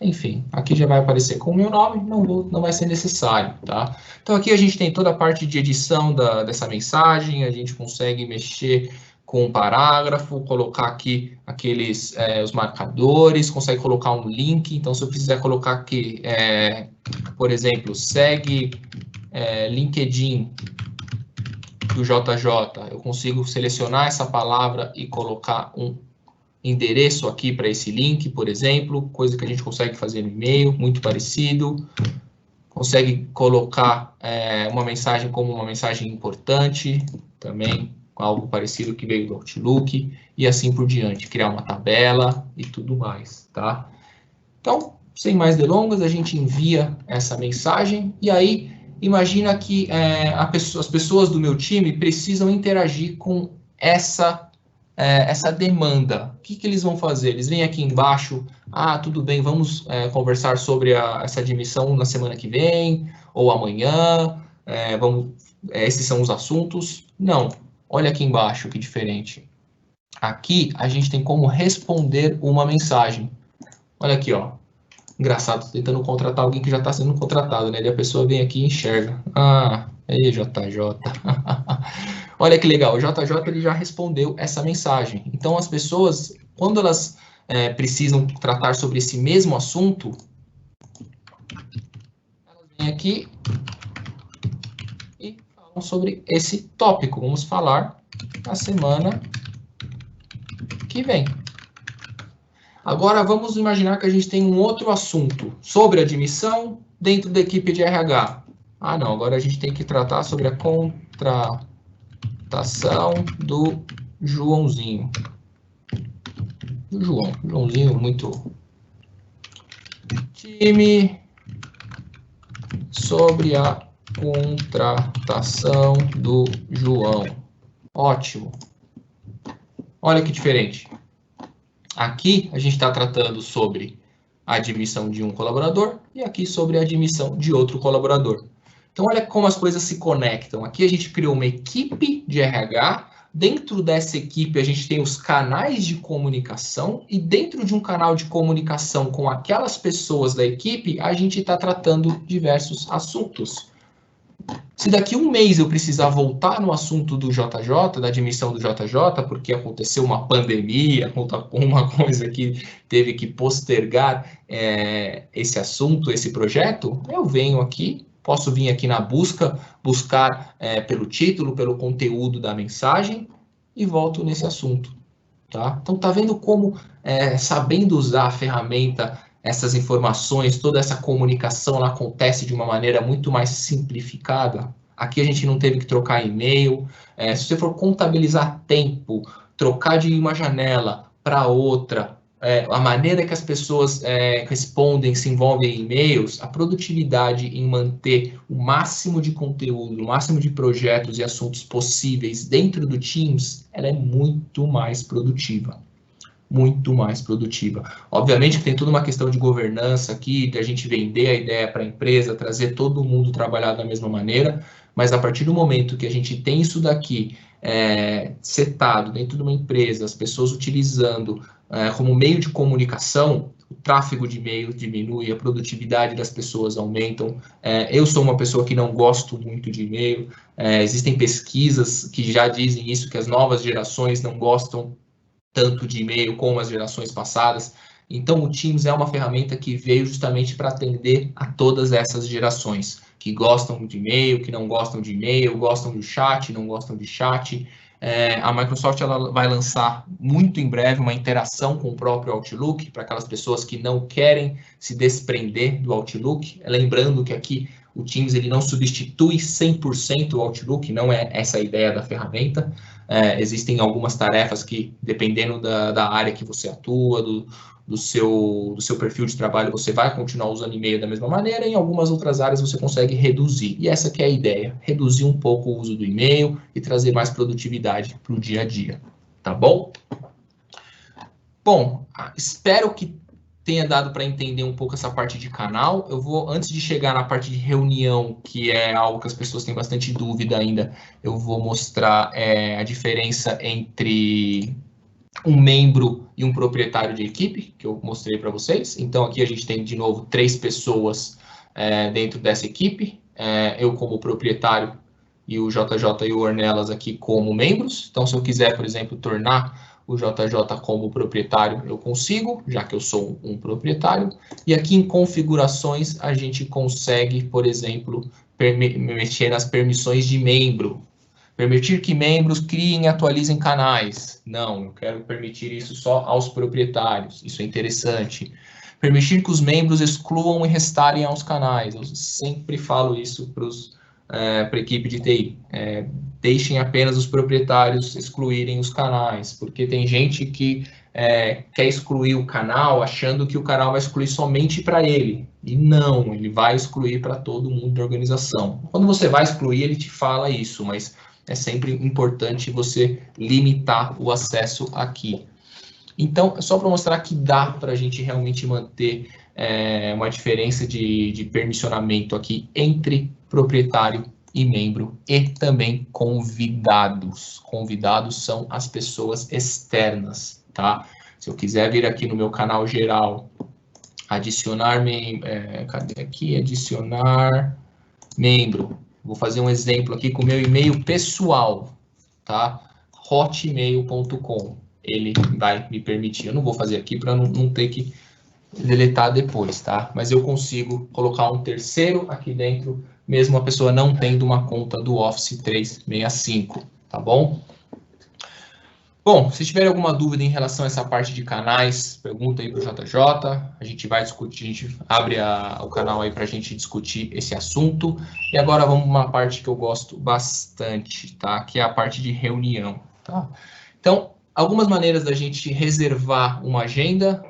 Enfim, aqui já vai aparecer com o meu nome, não vai ser necessário, tá? Então aqui a gente tem toda a parte de edição dessa mensagem, a gente consegue mexer com o parágrafo, colocar aqui os marcadores, consegue colocar um link. Então, se eu quiser colocar aqui, por exemplo, segue LinkedIn do JJ, eu consigo selecionar essa palavra e colocar um endereço aqui para esse link, por exemplo, coisa que a gente consegue fazer no e-mail, muito parecido. Consegue colocar uma mensagem como uma mensagem importante, também algo parecido que veio do Outlook, e assim por diante, criar uma tabela e tudo mais, tá? Então, sem mais delongas, a gente envia essa mensagem, e aí, imagina que as pessoas do meu time precisam interagir com essa demanda. O que eles vão fazer? Eles vêm aqui embaixo, tudo bem, vamos conversar sobre essa admissão na semana que vem, ou amanhã, esses são os assuntos. Não, olha aqui embaixo, que diferente. Aqui, a gente tem como responder uma mensagem. Olha aqui, ó. Engraçado, tô tentando contratar alguém que já está sendo contratado, né? E a pessoa vem aqui e enxerga. Aí, JJ. Olha que legal, o JJ ele já respondeu essa mensagem. Então, as pessoas, quando elas precisam tratar sobre esse mesmo assunto, elas vêm aqui e falam sobre esse tópico. Vamos falar na semana que vem. Agora, vamos imaginar que a gente tem um outro assunto sobre admissão dentro da equipe de RH. Não, agora a gente tem que tratar sobre a contratação do Joãozinho. Joãozinho, muito time sobre a contratação do João. Ótimo. Olha que diferente. Aqui a gente está tratando sobre a admissão de um colaborador e aqui sobre a admissão de outro colaborador. Então, olha como as coisas se conectam. Aqui a gente criou uma equipe de RH. Dentro dessa equipe, a gente tem os canais de comunicação. E dentro de um canal de comunicação com aquelas pessoas da equipe, a gente está tratando diversos assuntos. Se daqui um mês eu precisar voltar no assunto do JJ, da admissão do JJ, porque aconteceu uma pandemia, alguma coisa que teve que postergar esse assunto, esse projeto, eu venho aqui. Posso vir aqui na buscar pelo título, pelo conteúdo da mensagem e volto nesse assunto, tá? Então, tá vendo como, sabendo usar a ferramenta, essas informações, toda essa comunicação, ela acontece de uma maneira muito mais simplificada? Aqui a gente não teve que trocar e-mail. Se você for contabilizar tempo, trocar de uma janela para outra, a maneira que as pessoas respondem, se envolvem em e-mails, a produtividade em manter o máximo de conteúdo, o máximo de projetos e assuntos possíveis dentro do Teams, ela é muito mais produtiva. Muito mais produtiva. Obviamente que tem toda uma questão de governança aqui, de a gente vender a ideia para a empresa, trazer todo mundo trabalhar da mesma maneira, mas a partir do momento que a gente tem isso daqui setado dentro de uma empresa, as pessoas utilizando como meio de comunicação, o tráfego de e-mail diminui, a produtividade das pessoas aumentam. Eu sou uma pessoa que não gosto muito de e-mail. Existem pesquisas que já dizem isso, que as novas gerações não gostam tanto de e-mail como as gerações passadas. Então, o Teams é uma ferramenta que veio justamente para atender a todas essas gerações, que gostam de e-mail, que não gostam de e-mail, gostam do chat, não gostam de chat. A Microsoft ela vai lançar muito em breve uma interação com o próprio Outlook, para aquelas pessoas que não querem se desprender do Outlook. Lembrando que aqui o Teams ele não substitui 100% o Outlook, não é essa a ideia da ferramenta. Existem algumas tarefas que, dependendo da área que você atua, do seu perfil de trabalho, você vai continuar usando e-mail da mesma maneira, e em algumas outras áreas você consegue reduzir. E essa que é a ideia, reduzir um pouco o uso do e-mail e trazer mais produtividade para o dia a dia, tá bom? Bom, espero que tenha dado para entender um pouco essa parte de canal. Eu vou, antes de chegar na parte de reunião, que é algo que as pessoas têm bastante dúvida ainda, eu vou mostrar a diferença entre um membro e um proprietário de equipe, que eu mostrei para vocês. Então, aqui a gente tem, de novo, 3 pessoas dentro dessa equipe. Eu como proprietário e o JJ e o Ornelas aqui como membros. Então, se eu quiser, por exemplo, tornar o JJ como proprietário, eu consigo, já que eu sou um proprietário. E aqui em configurações, a gente consegue, por exemplo, mexer nas permissões de membro. Permitir que membros criem e atualizem canais. Não, eu quero permitir isso só aos proprietários. Isso é interessante. Permitir que os membros excluam e restarem aos canais. Eu sempre falo isso para a equipe de TI. Deixem apenas os proprietários excluírem os canais, porque tem gente que quer excluir o canal achando que o canal vai excluir somente para ele. E não, ele vai excluir para todo mundo da organização. Quando você vai excluir, ele te fala isso, mas é sempre importante você limitar o acesso aqui. Então, é só para mostrar que dá para a gente realmente manter uma diferença de permissionamento aqui entre proprietário e membro e também convidados. Convidados são as pessoas externas, tá? Se eu quiser vir aqui no meu canal geral, adicionar cadê aqui? Adicionar membro. Vou fazer um exemplo aqui com o meu e-mail pessoal, tá? hotmail.com. Ele vai me permitir. Eu não vou fazer aqui para não ter que deletar depois, tá? Mas eu consigo colocar um terceiro aqui dentro, mesmo a pessoa não tendo uma conta do Office 365, tá bom? Bom, se tiver alguma dúvida em relação a essa parte de canais, pergunta aí para o JJ, a gente vai discutir, a gente abre o canal aí para a gente discutir esse assunto. E agora vamos para uma parte que eu gosto bastante, tá? Que é a parte de reunião, tá? Então, algumas maneiras da gente reservar uma agenda,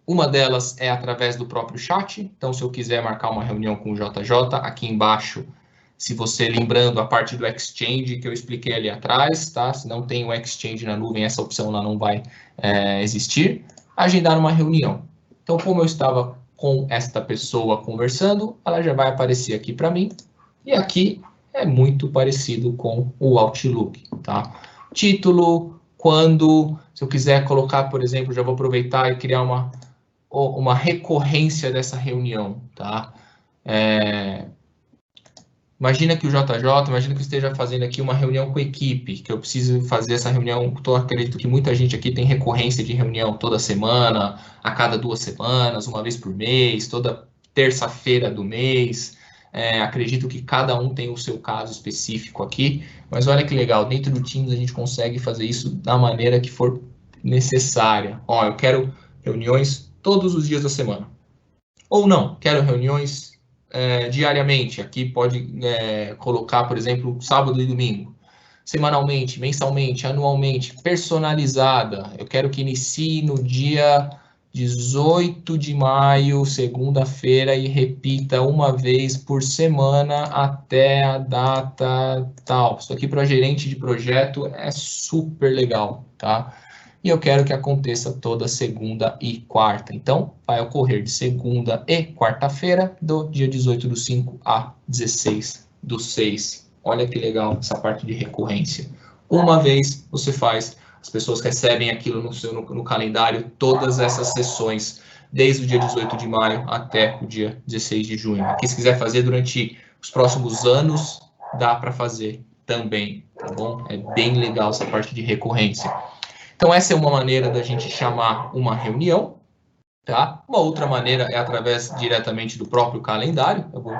uma delas é através do próprio chat. Então, se eu quiser marcar uma reunião com o JJ, aqui embaixo, se você lembrando a parte do Exchange que eu expliquei ali atrás, tá? Se não tem o Exchange na nuvem, essa opção lá não vai existir. Agendar uma reunião. Então, como eu estava com esta pessoa conversando, ela já vai aparecer aqui para mim. E aqui é muito parecido com o Outlook, tá? Título, quando, se eu quiser colocar, por exemplo, já vou aproveitar e criar uma recorrência dessa reunião, tá? Imagina que o JJ, imagina que eu esteja fazendo aqui uma reunião com a equipe, que eu preciso fazer essa reunião, acredito que muita gente aqui tem recorrência de reunião toda semana, a cada 2 semanas, uma vez por mês, toda terça-feira do mês. Acredito que cada um tem o seu caso específico aqui, mas olha que legal, dentro do Teams a gente consegue fazer isso da maneira que for necessária. Ó, eu quero reuniões todos os dias da semana. Ou não, quero reuniões diariamente. Aqui pode colocar, por exemplo, sábado e domingo. Semanalmente, mensalmente, anualmente, personalizada. Eu quero que inicie no dia 18 de maio, segunda-feira, e repita uma vez por semana até a data tal. Isso aqui para gerente de projeto é super legal, tá? E eu quero que aconteça toda segunda e quarta. Então, vai ocorrer de segunda e quarta-feira, do dia 18/5 a 16/6. Olha que legal essa parte de recorrência. Uma vez você faz, as pessoas recebem aquilo no calendário, todas essas sessões, desde o dia 18 de maio até o dia 16 de junho. Aqui, se quiser fazer durante os próximos anos, dá para fazer também, tá bom? É bem legal essa parte de recorrência. Então, essa é uma maneira da gente chamar uma reunião, tá? Uma outra maneira é através diretamente do próprio calendário. Eu vou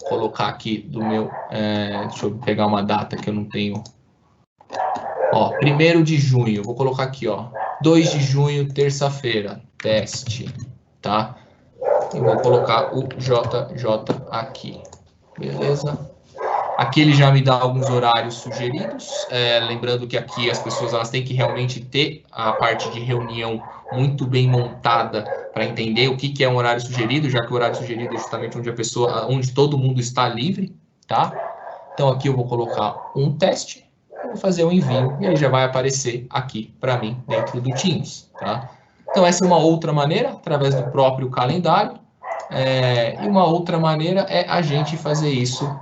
colocar aqui do meu... deixa eu pegar uma data que eu não tenho. Ó, 1º de junho, vou colocar aqui, ó. 2 de junho, terça-feira, teste, tá? E vou colocar o JJ aqui, beleza? Aqui ele já me dá alguns horários sugeridos, lembrando que aqui as pessoas elas têm que realmente ter a parte de reunião muito bem montada para entender o que é um horário sugerido, já que o horário sugerido é justamente onde todo mundo está livre, tá? Então aqui eu vou colocar um teste, vou fazer um envio e ele já vai aparecer aqui para mim dentro do Teams, tá? Então essa é uma outra maneira, através do próprio calendário, e uma outra maneira é a gente fazer isso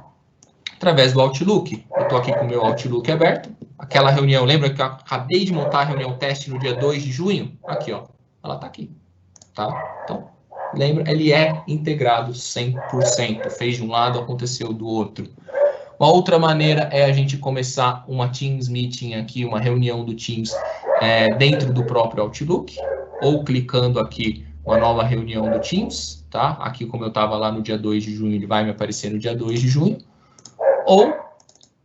através do Outlook. Eu estou aqui com o meu Outlook aberto, aquela reunião, lembra que eu acabei de montar a reunião teste no dia 2 de junho? Aqui, ó, ela está aqui, tá? Então, lembra, ele é integrado 100%, fez de um lado, aconteceu do outro. Uma outra maneira é a gente começar uma Teams Meeting aqui, uma reunião do Teams dentro do próprio Outlook, ou clicando aqui uma nova reunião do Teams, tá? Aqui, como eu estava lá no dia 2 de junho, ele vai me aparecer no dia 2 de junho, ou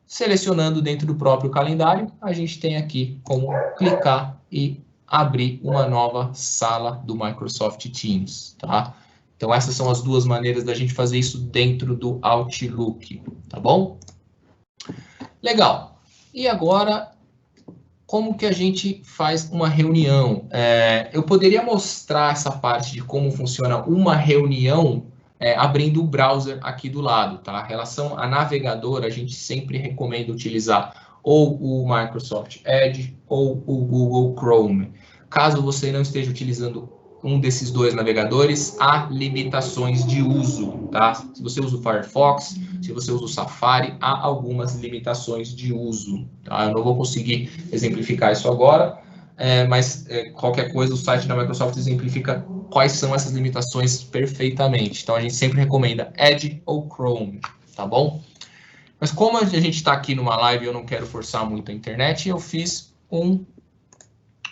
selecionando dentro do próprio calendário, a gente tem aqui como clicar e abrir uma nova sala do Microsoft Teams, tá? Então, essas são as duas maneiras da gente fazer isso dentro do Outlook, tá bom? Legal. E agora, como que a gente faz uma reunião? Eu poderia mostrar essa parte de como funciona uma reunião abrindo o browser aqui do lado, tá? Em relação a navegador, a gente sempre recomenda utilizar ou o Microsoft Edge ou o Google Chrome. Caso você não esteja utilizando um desses dois navegadores, há limitações de uso, tá? Se você usa o Firefox, se você usa o Safari, há algumas limitações de uso, tá? Eu não vou conseguir exemplificar isso agora, mas qualquer coisa, o site da Microsoft exemplifica quais são essas limitações perfeitamente. Então, a gente sempre recomenda Edge ou Chrome, tá bom? Mas como a gente está aqui numa live e eu não quero forçar muito a internet, eu fiz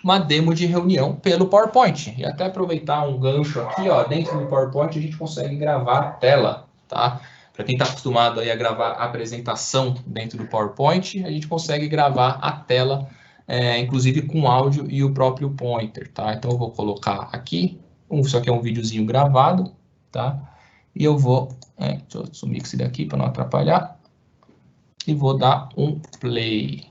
uma demo de reunião pelo PowerPoint. E até aproveitar um gancho aqui, ó, dentro do PowerPoint a gente consegue gravar a tela, tá? Para quem está acostumado aí a gravar a apresentação dentro do PowerPoint, a gente consegue gravar a tela, inclusive com áudio e o próprio pointer, tá? Então eu vou colocar aqui, isso aqui é um videozinho gravado, tá? E eu vou, deixa eu sumir esse daqui para não atrapalhar, e vou dar um play,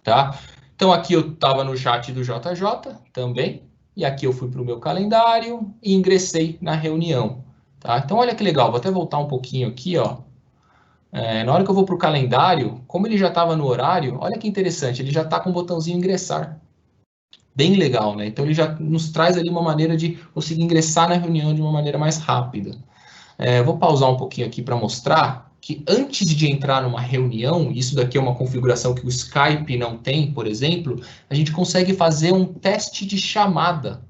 tá? Então, aqui eu estava no chat do JJ também, e aqui eu fui para o meu calendário e ingressei na reunião, tá? Então, olha que legal, vou até voltar um pouquinho aqui, ó. Na hora que eu vou para o calendário, como ele já estava no horário, olha que interessante, ele já está com o botãozinho ingressar. Bem legal, né? Então, ele já nos traz ali uma maneira de conseguir ingressar na reunião de uma maneira mais rápida. Vou pausar um pouquinho aqui para mostrar que antes de entrar numa reunião, isso daqui é uma configuração que o Skype não tem, por exemplo, a gente consegue fazer um teste de chamada.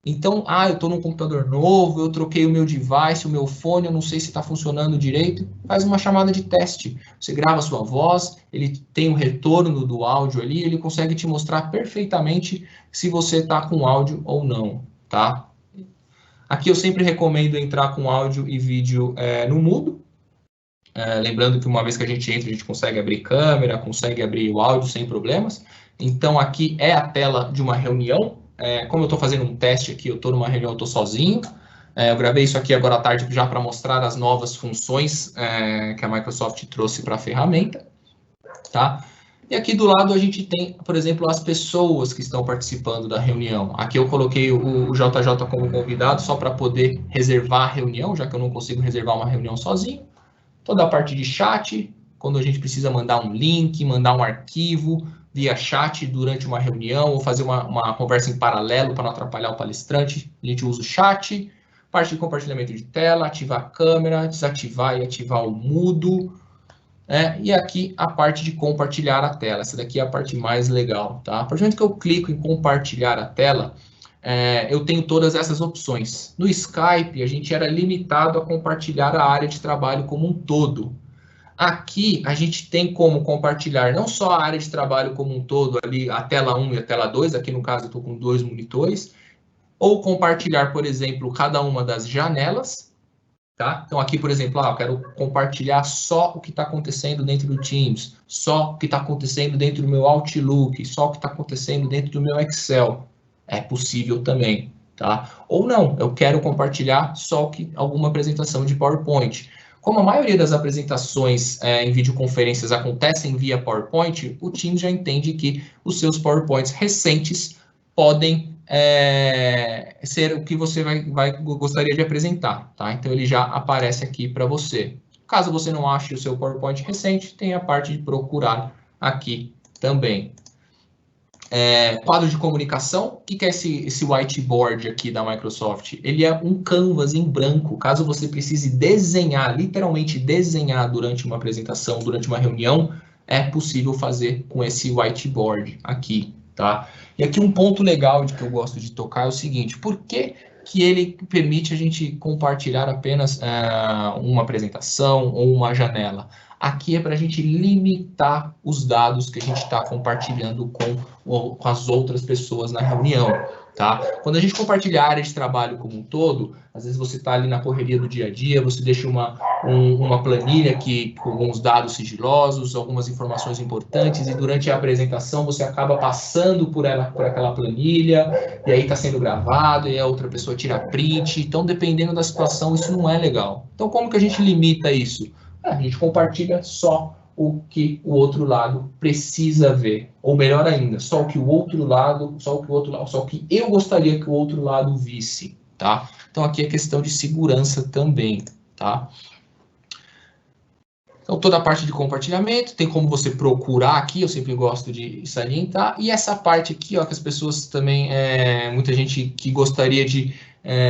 Então, eu estou num computador novo, eu troquei o meu device, o meu fone, eu não sei se está funcionando direito, faz uma chamada de teste. Você grava a sua voz, ele tem um retorno do áudio ali, ele consegue te mostrar perfeitamente se você está com áudio ou não, tá? Aqui eu sempre recomendo entrar com áudio e vídeo no mudo. Lembrando que uma vez que a gente entra, a gente consegue abrir câmera, consegue abrir o áudio sem problemas. Então, aqui é a tela de uma reunião. Como eu estou fazendo um teste aqui, eu estou numa reunião, eu estou sozinho. Eu gravei isso aqui agora à tarde já para mostrar as novas funções que a Microsoft trouxe para a ferramenta, tá? E aqui do lado a gente tem, por exemplo, as pessoas que estão participando da reunião. Aqui eu coloquei o JJ como convidado só para poder reservar a reunião, já que eu não consigo reservar uma reunião sozinho. Toda a parte de chat, quando a gente precisa mandar um link, mandar um arquivo via chat durante uma reunião, ou fazer uma conversa em paralelo para não atrapalhar o palestrante, a gente usa o chat. Parte de compartilhamento de tela, ativar a câmera, desativar e ativar o mudo. E aqui a parte de compartilhar a tela. Essa daqui é a parte mais legal, tá? A partir do momento que eu clico em compartilhar a tela, eu tenho todas essas opções. No Skype, a gente era limitado a compartilhar a área de trabalho como um todo. Aqui, a gente tem como compartilhar não só a área de trabalho como um todo, ali a tela 1 e a tela 2, aqui no caso eu estou com 2 monitores, ou compartilhar, por exemplo, cada uma das janelas, tá? Então, aqui, por exemplo, eu quero compartilhar só o que está acontecendo dentro do Teams, só o que está acontecendo dentro do meu Outlook, só o que está acontecendo dentro do meu Excel. É possível também, tá? Ou não, eu quero compartilhar só alguma apresentação de PowerPoint. Como a maioria das apresentações em videoconferências acontecem via PowerPoint, o Teams já entende que os seus PowerPoints recentes podem ser o que você gostaria de apresentar, tá? Então, ele já aparece aqui para você. Caso você não ache o seu PowerPoint recente, tem a parte de procurar aqui também. Quadro de comunicação, o que é esse whiteboard aqui da Microsoft? Ele é um canvas em branco, caso você precise desenhar, literalmente desenhar durante uma apresentação, durante uma reunião, é possível fazer com esse whiteboard aqui, tá? E aqui um ponto legal que eu gosto de tocar é o seguinte: por que ele permite a gente compartilhar apenas uma apresentação ou uma janela? Aqui é para a gente limitar os dados que a gente está compartilhando com as outras pessoas na reunião, tá? Quando a gente compartilha a área de trabalho como um todo, às vezes você está ali na correria do dia a dia, você deixa uma planilha com alguns dados sigilosos, algumas informações importantes, e durante a apresentação você acaba passando por aquela planilha, e aí está sendo gravado, e a outra pessoa tira print. Então, dependendo da situação, isso não é legal. Então, como que a gente limita isso? A gente compartilha só o que o outro lado precisa ver, ou melhor ainda, só o que eu gostaria que o outro lado visse, tá? Então aqui é questão de segurança também, tá? Então toda a parte de compartilhamento, tem como você procurar aqui, eu sempre gosto de salientar, e essa parte aqui, ó, que as pessoas também, muita gente que gostaria de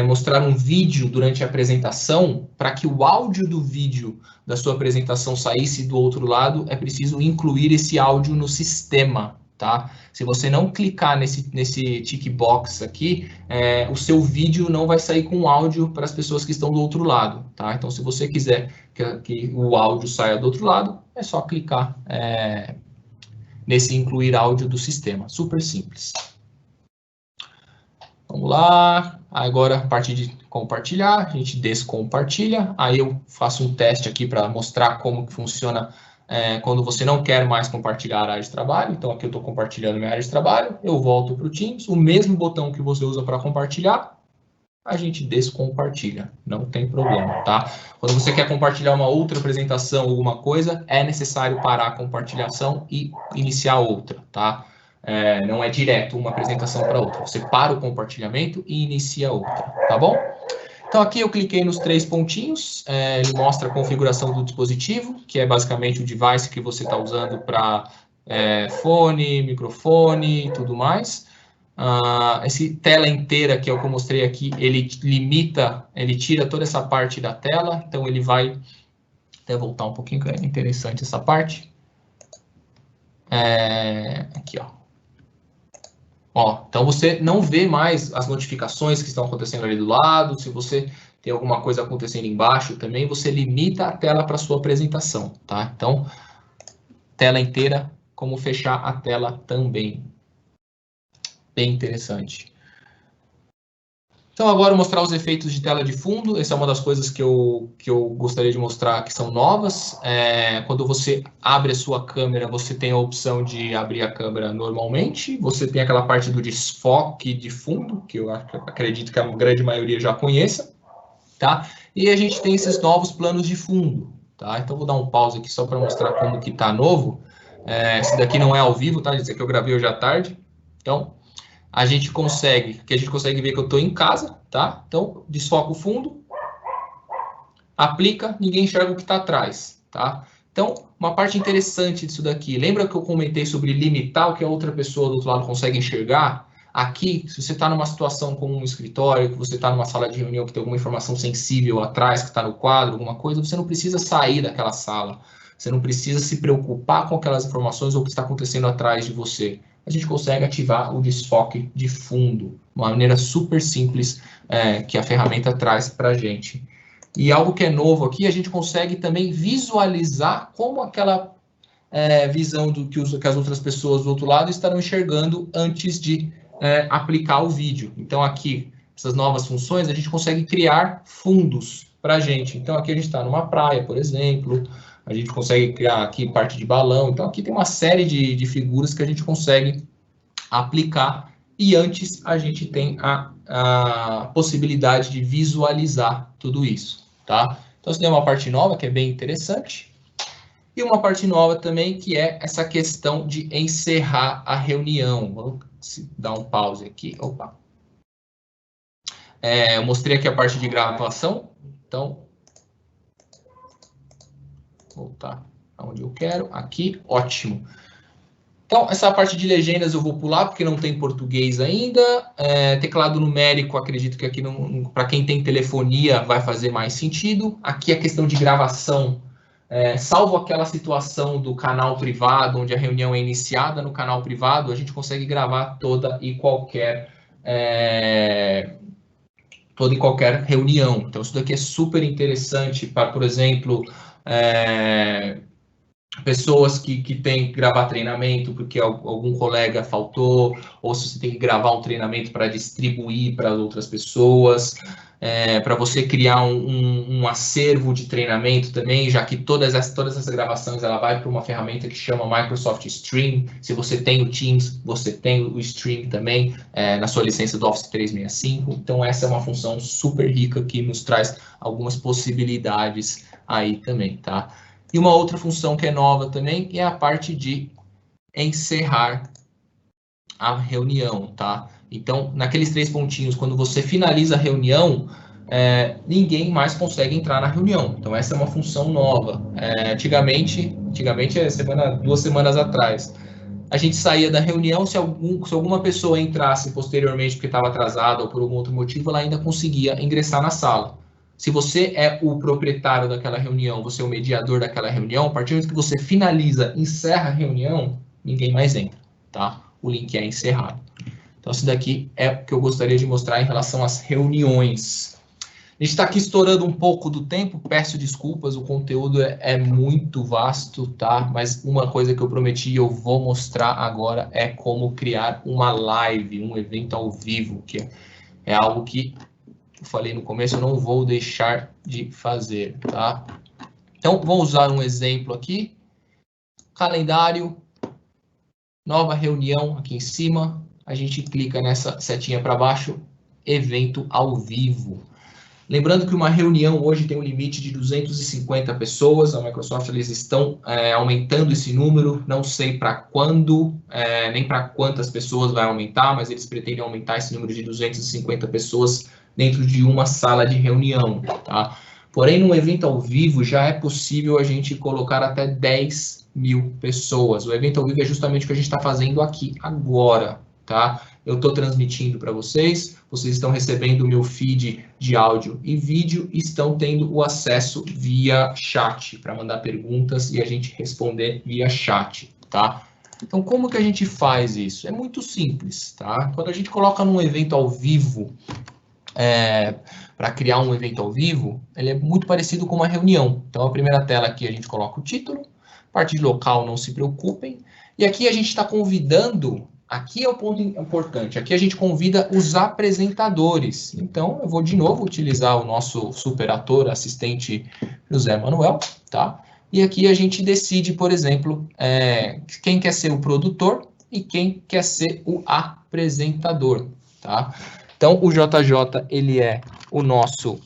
mostrar um vídeo durante a apresentação, para que o áudio do vídeo da sua apresentação saísse do outro lado, é preciso incluir esse áudio no sistema, tá? Se você não clicar nesse tick box aqui, o seu vídeo não vai sair com áudio para as pessoas que estão do outro lado, tá? Então, se você quiser que o áudio saia do outro lado, é só clicar nesse incluir áudio do sistema. Super simples. Vamos lá. Agora, a parte de compartilhar, a gente descompartilha. Aí eu faço um teste aqui para mostrar como que funciona quando você não quer mais compartilhar a área de trabalho. Então, aqui eu estou compartilhando minha área de trabalho. Eu volto para o Teams. O mesmo botão que você usa para compartilhar, a gente descompartilha. Não tem problema, tá? Quando você quer compartilhar uma outra apresentação, alguma coisa, é necessário parar a compartilhação e iniciar outra, tá? Não é direto uma apresentação para outra. Você para o compartilhamento e inicia outra, tá bom? Então, aqui eu cliquei nos 3 pontinhos, ele mostra a configuração do dispositivo, que é basicamente o device que você está usando para fone, microfone e tudo mais. Esse tela inteira, que é o que eu mostrei aqui, ele tira toda essa parte da tela, então ele vai até voltar um pouquinho, que é interessante essa parte. Aqui, ó. Então você não vê mais as notificações que estão acontecendo ali do lado. Se você tem alguma coisa acontecendo embaixo também, você limita a tela para sua apresentação, tá? Então, tela inteira, como fechar a tela também. Bem interessante. Então, agora eu vou mostrar os efeitos de tela de fundo. Essa é uma das coisas que eu gostaria de mostrar que são novas. Quando você abre a sua câmera, você tem a opção de abrir a câmera normalmente. Você tem aquela parte do desfoque de fundo, que eu acredito que a grande maioria já conheça, tá? E a gente tem esses novos planos de fundo, tá? Então, vou dar um pause aqui só para mostrar como que tá novo. Esse daqui não é ao vivo, tá? Esse aqui eu gravei hoje à tarde. Então, a gente consegue ver que eu estou em casa, tá? Então, desfoca o fundo, aplica, ninguém enxerga o que está atrás, tá? Então, uma parte interessante disso daqui, lembra que eu comentei sobre limitar o que a outra pessoa do outro lado consegue enxergar? Aqui, se você está numa situação como um escritório, que você está numa sala de reunião que tem alguma informação sensível atrás, que está no quadro, alguma coisa, você não precisa sair daquela sala. Você não precisa se preocupar com aquelas informações ou o que está acontecendo atrás de você. A gente consegue ativar o desfoque de fundo, uma maneira super simples que a ferramenta traz para a gente. E algo que é novo aqui, a gente consegue também visualizar como aquela visão que as outras pessoas do outro lado estarão enxergando antes de aplicar o vídeo. Então, aqui, essas novas funções, a gente consegue criar fundos para a gente. Então, aqui a gente está numa praia, por exemplo. A gente consegue criar aqui parte de balão. Então, aqui tem uma série de figuras que a gente consegue aplicar. E antes, a gente tem a possibilidade de visualizar tudo isso, tá? Então, isso tem uma parte nova que é bem interessante. E uma parte nova também, que é essa questão de encerrar a reunião. Vamos dar um pause aqui. Opa. Eu mostrei aqui a parte de gravação. Então, voltar aonde eu quero, aqui, ótimo. Então, essa parte de legendas eu vou pular, porque não tem português ainda. Teclado numérico, acredito que aqui, para quem tem telefonia, vai fazer mais sentido. Aqui a questão de gravação, salvo aquela situação do canal privado, onde a reunião é iniciada no canal privado, a gente consegue gravar toda e qualquer reunião. Então, isso daqui é super interessante para, por exemplo, pessoas que têm que gravar treinamento porque algum colega faltou, ou se você tem que gravar um treinamento para distribuir para outras pessoas, para você criar um acervo de treinamento também, já que todas essas gravações ela vai para uma ferramenta que chama Microsoft Stream. Se você tem o Teams, você tem o Stream também na sua licença do Office 365. Então essa é uma função super rica que nos traz algumas possibilidades aí também, tá? E uma outra função que é nova também é a parte de encerrar a reunião, tá? Então, naqueles 3 pontinhos, quando você finaliza a reunião, ninguém mais consegue entrar na reunião. Então, essa é uma função nova. Antigamente 2 semanas atrás, a gente saía da reunião, se alguma pessoa entrasse posteriormente porque estava atrasada ou por algum outro motivo, ela ainda conseguia ingressar na sala. Se você é o proprietário daquela reunião, você é o mediador daquela reunião, a partir do momento que você finaliza, encerra a reunião, ninguém mais entra, tá? O link é encerrado. Então, isso daqui é o que eu gostaria de mostrar em relação às reuniões. A gente está aqui estourando um pouco do tempo, peço desculpas, o conteúdo é muito vasto, tá? Mas uma coisa que eu prometi e eu vou mostrar agora é como criar uma live, um evento ao vivo, que é algo que eu falei no começo, eu não vou deixar de fazer, tá? Então, vou usar um exemplo aqui. Calendário, nova reunião aqui em cima. A gente clica nessa setinha para baixo, evento ao vivo. Lembrando que uma reunião hoje tem um limite de 250 pessoas, a Microsoft eles estão aumentando esse número, não sei para quando, nem para quantas pessoas vai aumentar, mas eles pretendem aumentar esse número de 250 pessoas dentro de uma sala de reunião, tá? Porém, no evento ao vivo já é possível a gente colocar até 10.000 pessoas. O evento ao vivo é justamente o que a gente está fazendo aqui agora, tá? Eu estou transmitindo para vocês, vocês estão recebendo o meu feed de áudio e vídeo e estão tendo o acesso via chat para mandar perguntas e a gente responder via chat, tá? Então, como que a gente faz isso? É muito simples, tá? Quando a gente coloca num evento ao vivo, para criar um evento ao vivo, ele é muito parecido com uma reunião. Então, a primeira tela aqui a gente coloca o título, parte de local, não se preocupem. E aqui a gente está convidando, aqui é o ponto importante, aqui a gente convida os apresentadores. Então, eu vou de novo utilizar o nosso super ator, assistente José Manuel, tá? E aqui a gente decide, por exemplo, quem quer ser o produtor e quem quer ser o apresentador, tá? Então, o JJ, ele é o nosso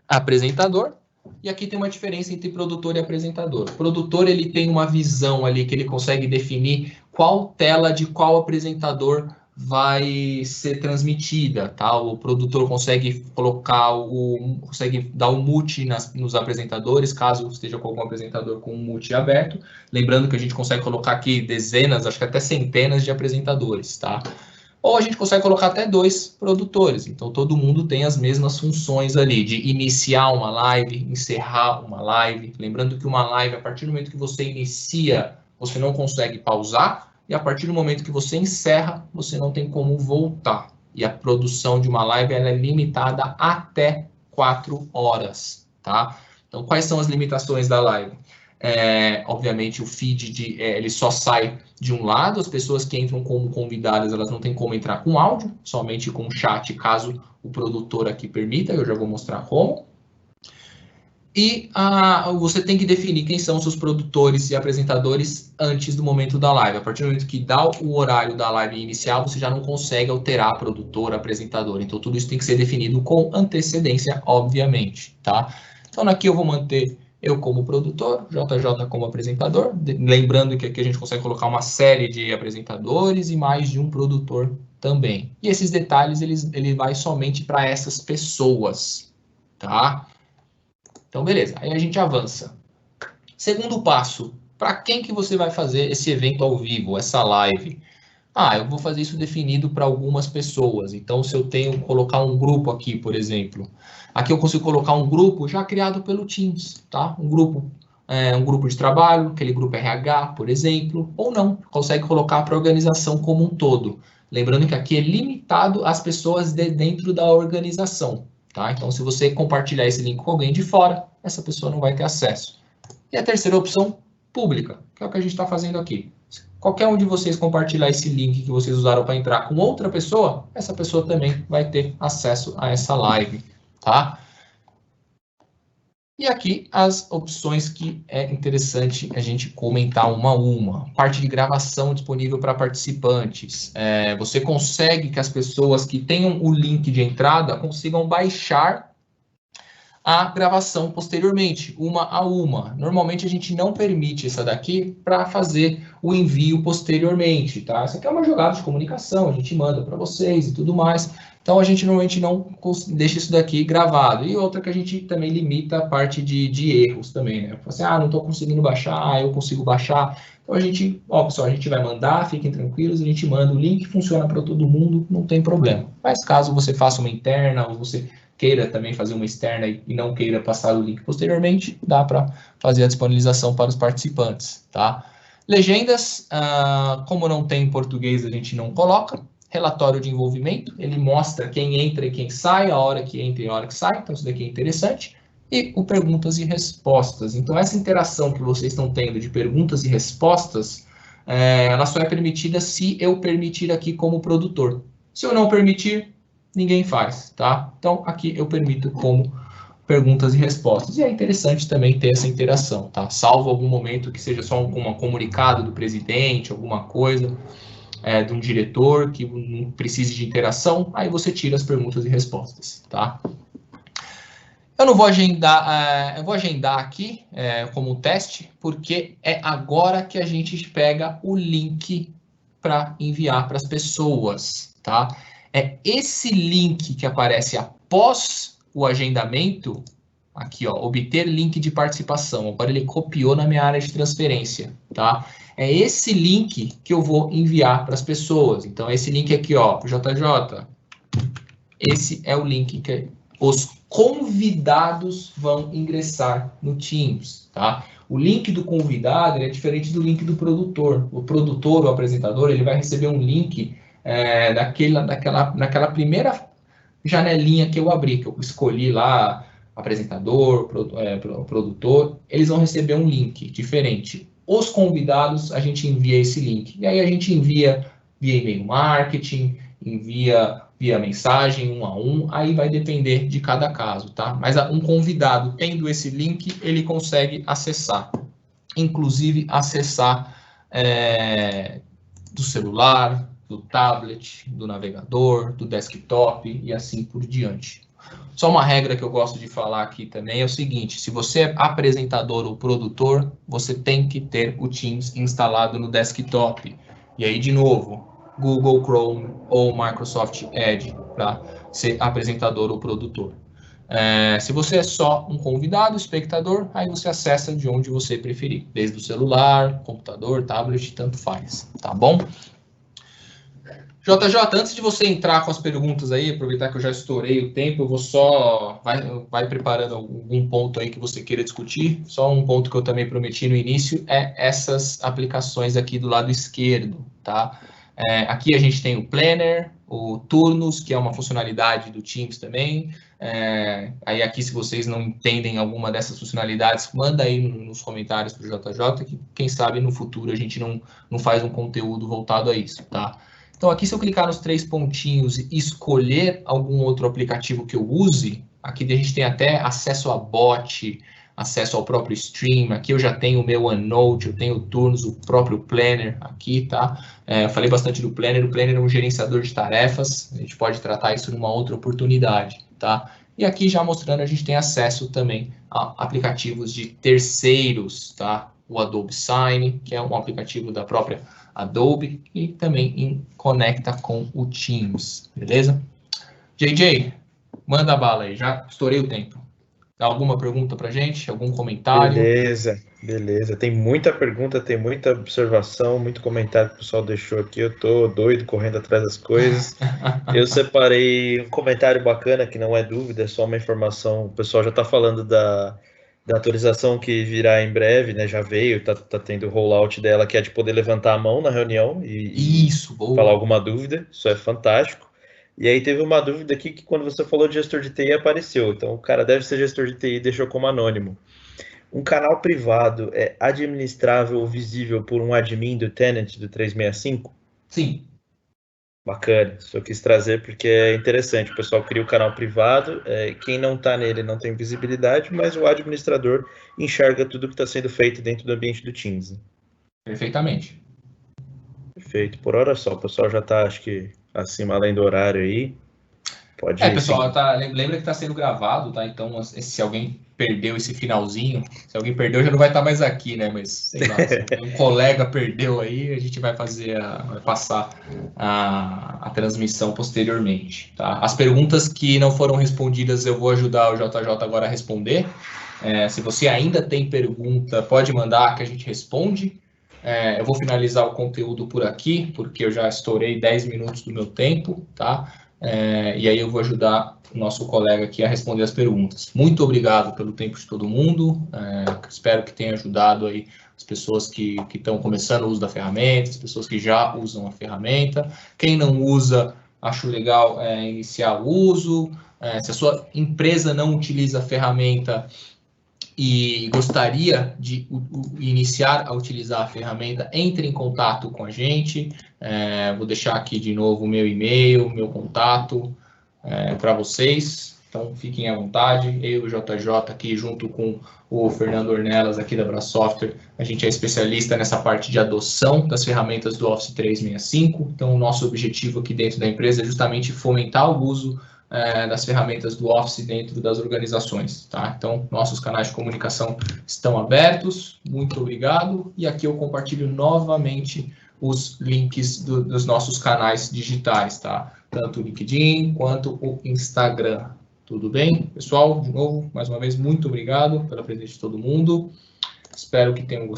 apresentador, e aqui tem uma diferença entre produtor e apresentador. O produtor, ele tem uma visão ali que ele consegue definir qual tela de qual apresentador vai ser transmitida, tá? O produtor consegue consegue dar o mute nos apresentadores, caso esteja com algum apresentador com o mute aberto. Lembrando que a gente consegue colocar aqui dezenas, acho que até centenas de apresentadores, tá? Ou a gente consegue colocar até 2 produtores. Então, todo mundo tem as mesmas funções ali, de iniciar uma live, encerrar uma live. Lembrando que uma live, a partir do momento que você inicia, você não consegue pausar. E a partir do momento que você encerra, você não tem como voltar. E a produção de uma live ela é limitada até 4 horas, tá? Então, quais são as limitações da live? Obviamente o feed ele só sai de um lado, as pessoas que entram como convidadas, elas não têm como entrar com áudio, somente com chat, caso o produtor aqui permita, eu já vou mostrar como. E você tem que definir quem são os seus produtores e apresentadores antes do momento da live. A partir do momento que dá o horário da live inicial, você já não consegue alterar produtor, apresentador. Então, tudo isso tem que ser definido com antecedência, obviamente, tá? Então, aqui eu vou manter eu como produtor, JJ como apresentador, lembrando que aqui a gente consegue colocar uma série de apresentadores e mais de um produtor também. E esses detalhes, ele vai somente para essas pessoas, tá? Então, beleza, aí a gente avança. Segundo passo, para quem que você vai fazer esse evento ao vivo, essa live? Eu vou fazer isso definido para algumas pessoas. Então, se eu tenho colocar um grupo aqui, por exemplo, aqui eu consigo colocar um grupo já criado pelo Teams, tá? Um grupo de trabalho, aquele grupo RH, por exemplo, ou não, consegue colocar para a organização como um todo. Lembrando que aqui é limitado às pessoas de dentro da organização, tá? Então, se você compartilhar esse link com alguém de fora, essa pessoa não vai ter acesso. E a terceira opção, pública, que é o que a gente está fazendo aqui. Qualquer um de vocês compartilhar esse link que vocês usaram para entrar com outra pessoa, essa pessoa também vai ter acesso a essa live, tá? E aqui as opções que é interessante a gente comentar uma a uma. Parte de gravação disponível para participantes. Você consegue que as pessoas que tenham o link de entrada consigam baixar a gravação posteriormente, uma a uma. Normalmente a gente não permite essa daqui para fazer o envio posteriormente, tá? Essa aqui é uma jogada de comunicação, a gente manda para vocês e tudo mais. Então a gente normalmente não deixa isso daqui gravado. E outra que a gente também limita a parte de erros também, né? Assim, não estou conseguindo baixar, eu consigo baixar. Então a gente, pessoal, a gente vai mandar, fiquem tranquilos, a gente manda o link, funciona para todo mundo, não tem problema. Mas caso você faça uma interna ou você queira também fazer uma externa e não queira passar o link posteriormente, dá para fazer a disponibilização para os participantes, tá? Legendas, como não tem em português, a gente não coloca. Relatório de envolvimento, ele mostra quem entra e quem sai, a hora que entra e a hora que sai, então isso daqui é interessante. E o perguntas e respostas. Então, essa interação que vocês estão tendo de perguntas e respostas, ela só é permitida se eu permitir aqui como produtor. Se eu não permitir, ninguém faz, tá? Então, aqui eu permito como perguntas e respostas. E é interessante também ter essa interação, tá? Salvo algum momento que seja só um comunicado do presidente, alguma coisa, de um diretor que não precise de interação, aí você tira as perguntas e respostas, tá? Eu não vou agendar, eu vou agendar aqui como teste, porque é agora que a gente pega o link para enviar para as pessoas, tá? É esse link que aparece após o agendamento, aqui, ó, obter link de participação. Agora ele copiou na minha área de transferência, tá? É esse link que eu vou enviar para as pessoas. Então, esse link aqui, ó, JJ, esse é o link que os convidados vão ingressar no Teams, tá? O link do convidado é diferente do link do produtor. O produtor, o apresentador, ele vai receber um link naquela primeira janelinha que eu abri, que eu escolhi lá, apresentador, produtor, eles vão receber um link diferente. Os convidados, a gente envia esse link. E aí a gente envia via e-mail marketing, envia via mensagem, 1 a 1, aí vai depender de cada caso, tá? Mas um convidado tendo esse link, ele consegue acessar. Inclusive, acessar do celular, do tablet, do navegador, do desktop e assim por diante. Só uma regra que eu gosto de falar aqui também é o seguinte: se você é apresentador ou produtor, você tem que ter o Teams instalado no desktop. E aí, de novo, Google Chrome ou Microsoft Edge para ser apresentador ou produtor. Se você é só um convidado, espectador, aí você acessa de onde você preferir, desde o celular, computador, tablet, tanto faz, tá bom? JJ, antes de você entrar com as perguntas aí, aproveitar que eu já estourei o tempo, eu vou só... Vai preparando algum ponto aí que você queira discutir. Só um ponto que eu também prometi no início é essas aplicações aqui do lado esquerdo, tá? Aqui a gente tem o Planner, o Turnos, que é uma funcionalidade do Teams também. Aí aqui, se vocês não entendem alguma dessas funcionalidades, manda aí nos comentários para o JJ, que quem sabe no futuro a gente não faz um conteúdo voltado a isso, tá? Então, aqui, se eu clicar nos 3 pontinhos e escolher algum outro aplicativo que eu use, aqui a gente tem até acesso a bot, acesso ao próprio stream. Aqui eu já tenho o meu OneNote, eu tenho o Turnos, o próprio Planner aqui, tá? Eu falei bastante do Planner. O Planner é um gerenciador de tarefas. A gente pode tratar isso numa outra oportunidade, tá? E aqui já mostrando, a gente tem acesso também a aplicativos de terceiros, tá? O Adobe Sign, que é um aplicativo da própria Adobe, e também conecta com o Teams, beleza? JJ, manda a bala aí, já estourei o tempo. Alguma pergunta para a gente? Algum comentário?
Beleza. Tem muita pergunta, tem muita observação, muito comentário que o pessoal deixou aqui. Eu tô doido correndo atrás das coisas. Eu separei um comentário bacana, que não é dúvida, é só uma informação. O pessoal já está falando da atualização que virá em breve, né? Já veio, tá tendo o rollout dela, que é de poder levantar a mão na reunião e
Isso, boa.
falar alguma dúvida. Isso é fantástico. E aí teve uma dúvida aqui que quando você falou de gestor de TI apareceu. Então o cara deve ser gestor de TI e deixou como anônimo. Um canal privado é administrável ou visível por um admin do tenant do 365?
Sim.
Bacana, só quis trazer porque é interessante. O pessoal cria o canal privado, quem não está nele não tem visibilidade, mas o administrador enxerga tudo que está sendo feito dentro do ambiente do Teams. Né?
Perfeitamente.
Perfeito, por hora só. O pessoal já está, acho que, acima além do horário aí. Pode ir.
Pessoal, lembra que está sendo gravado, tá? Então, se alguém perdeu esse finalzinho, se alguém perdeu, já não vai estar mais aqui, né? Mas, sei lá, se um colega perdeu aí, a gente vai passar a transmissão posteriormente, tá? As perguntas que não foram respondidas, eu vou ajudar o JJ agora a responder. Se você ainda tem pergunta, pode mandar que a gente responde. Eu vou finalizar o conteúdo por aqui, porque eu já estourei 10 minutos do meu tempo, tá? E aí eu vou ajudar o nosso colega aqui a responder as perguntas. Muito obrigado pelo tempo de todo mundo. Espero que tenha ajudado aí as pessoas que estão começando o uso da ferramenta, as pessoas que já usam a ferramenta. Quem não usa, acho legal iniciar o uso. Se a sua empresa não utiliza a ferramenta e gostaria de iniciar a utilizar a ferramenta, entre em contato com a gente. Vou deixar aqui de novo o meu e-mail, meu contato para vocês. Então, fiquem à vontade. Eu e o JJ aqui, junto com o Fernando Ornelas aqui da Brasoftware, a gente é especialista nessa parte de adoção das ferramentas do Office 365. Então, o nosso objetivo aqui dentro da empresa é justamente fomentar o uso das ferramentas do Office dentro das organizações, tá? Então, nossos canais de comunicação estão abertos, muito obrigado, e aqui eu compartilho novamente os links dos nossos canais digitais, tá? Tanto o LinkedIn quanto o Instagram, tudo bem? Pessoal, de novo, mais uma vez, muito obrigado pela presença de todo mundo, espero que tenham gostado.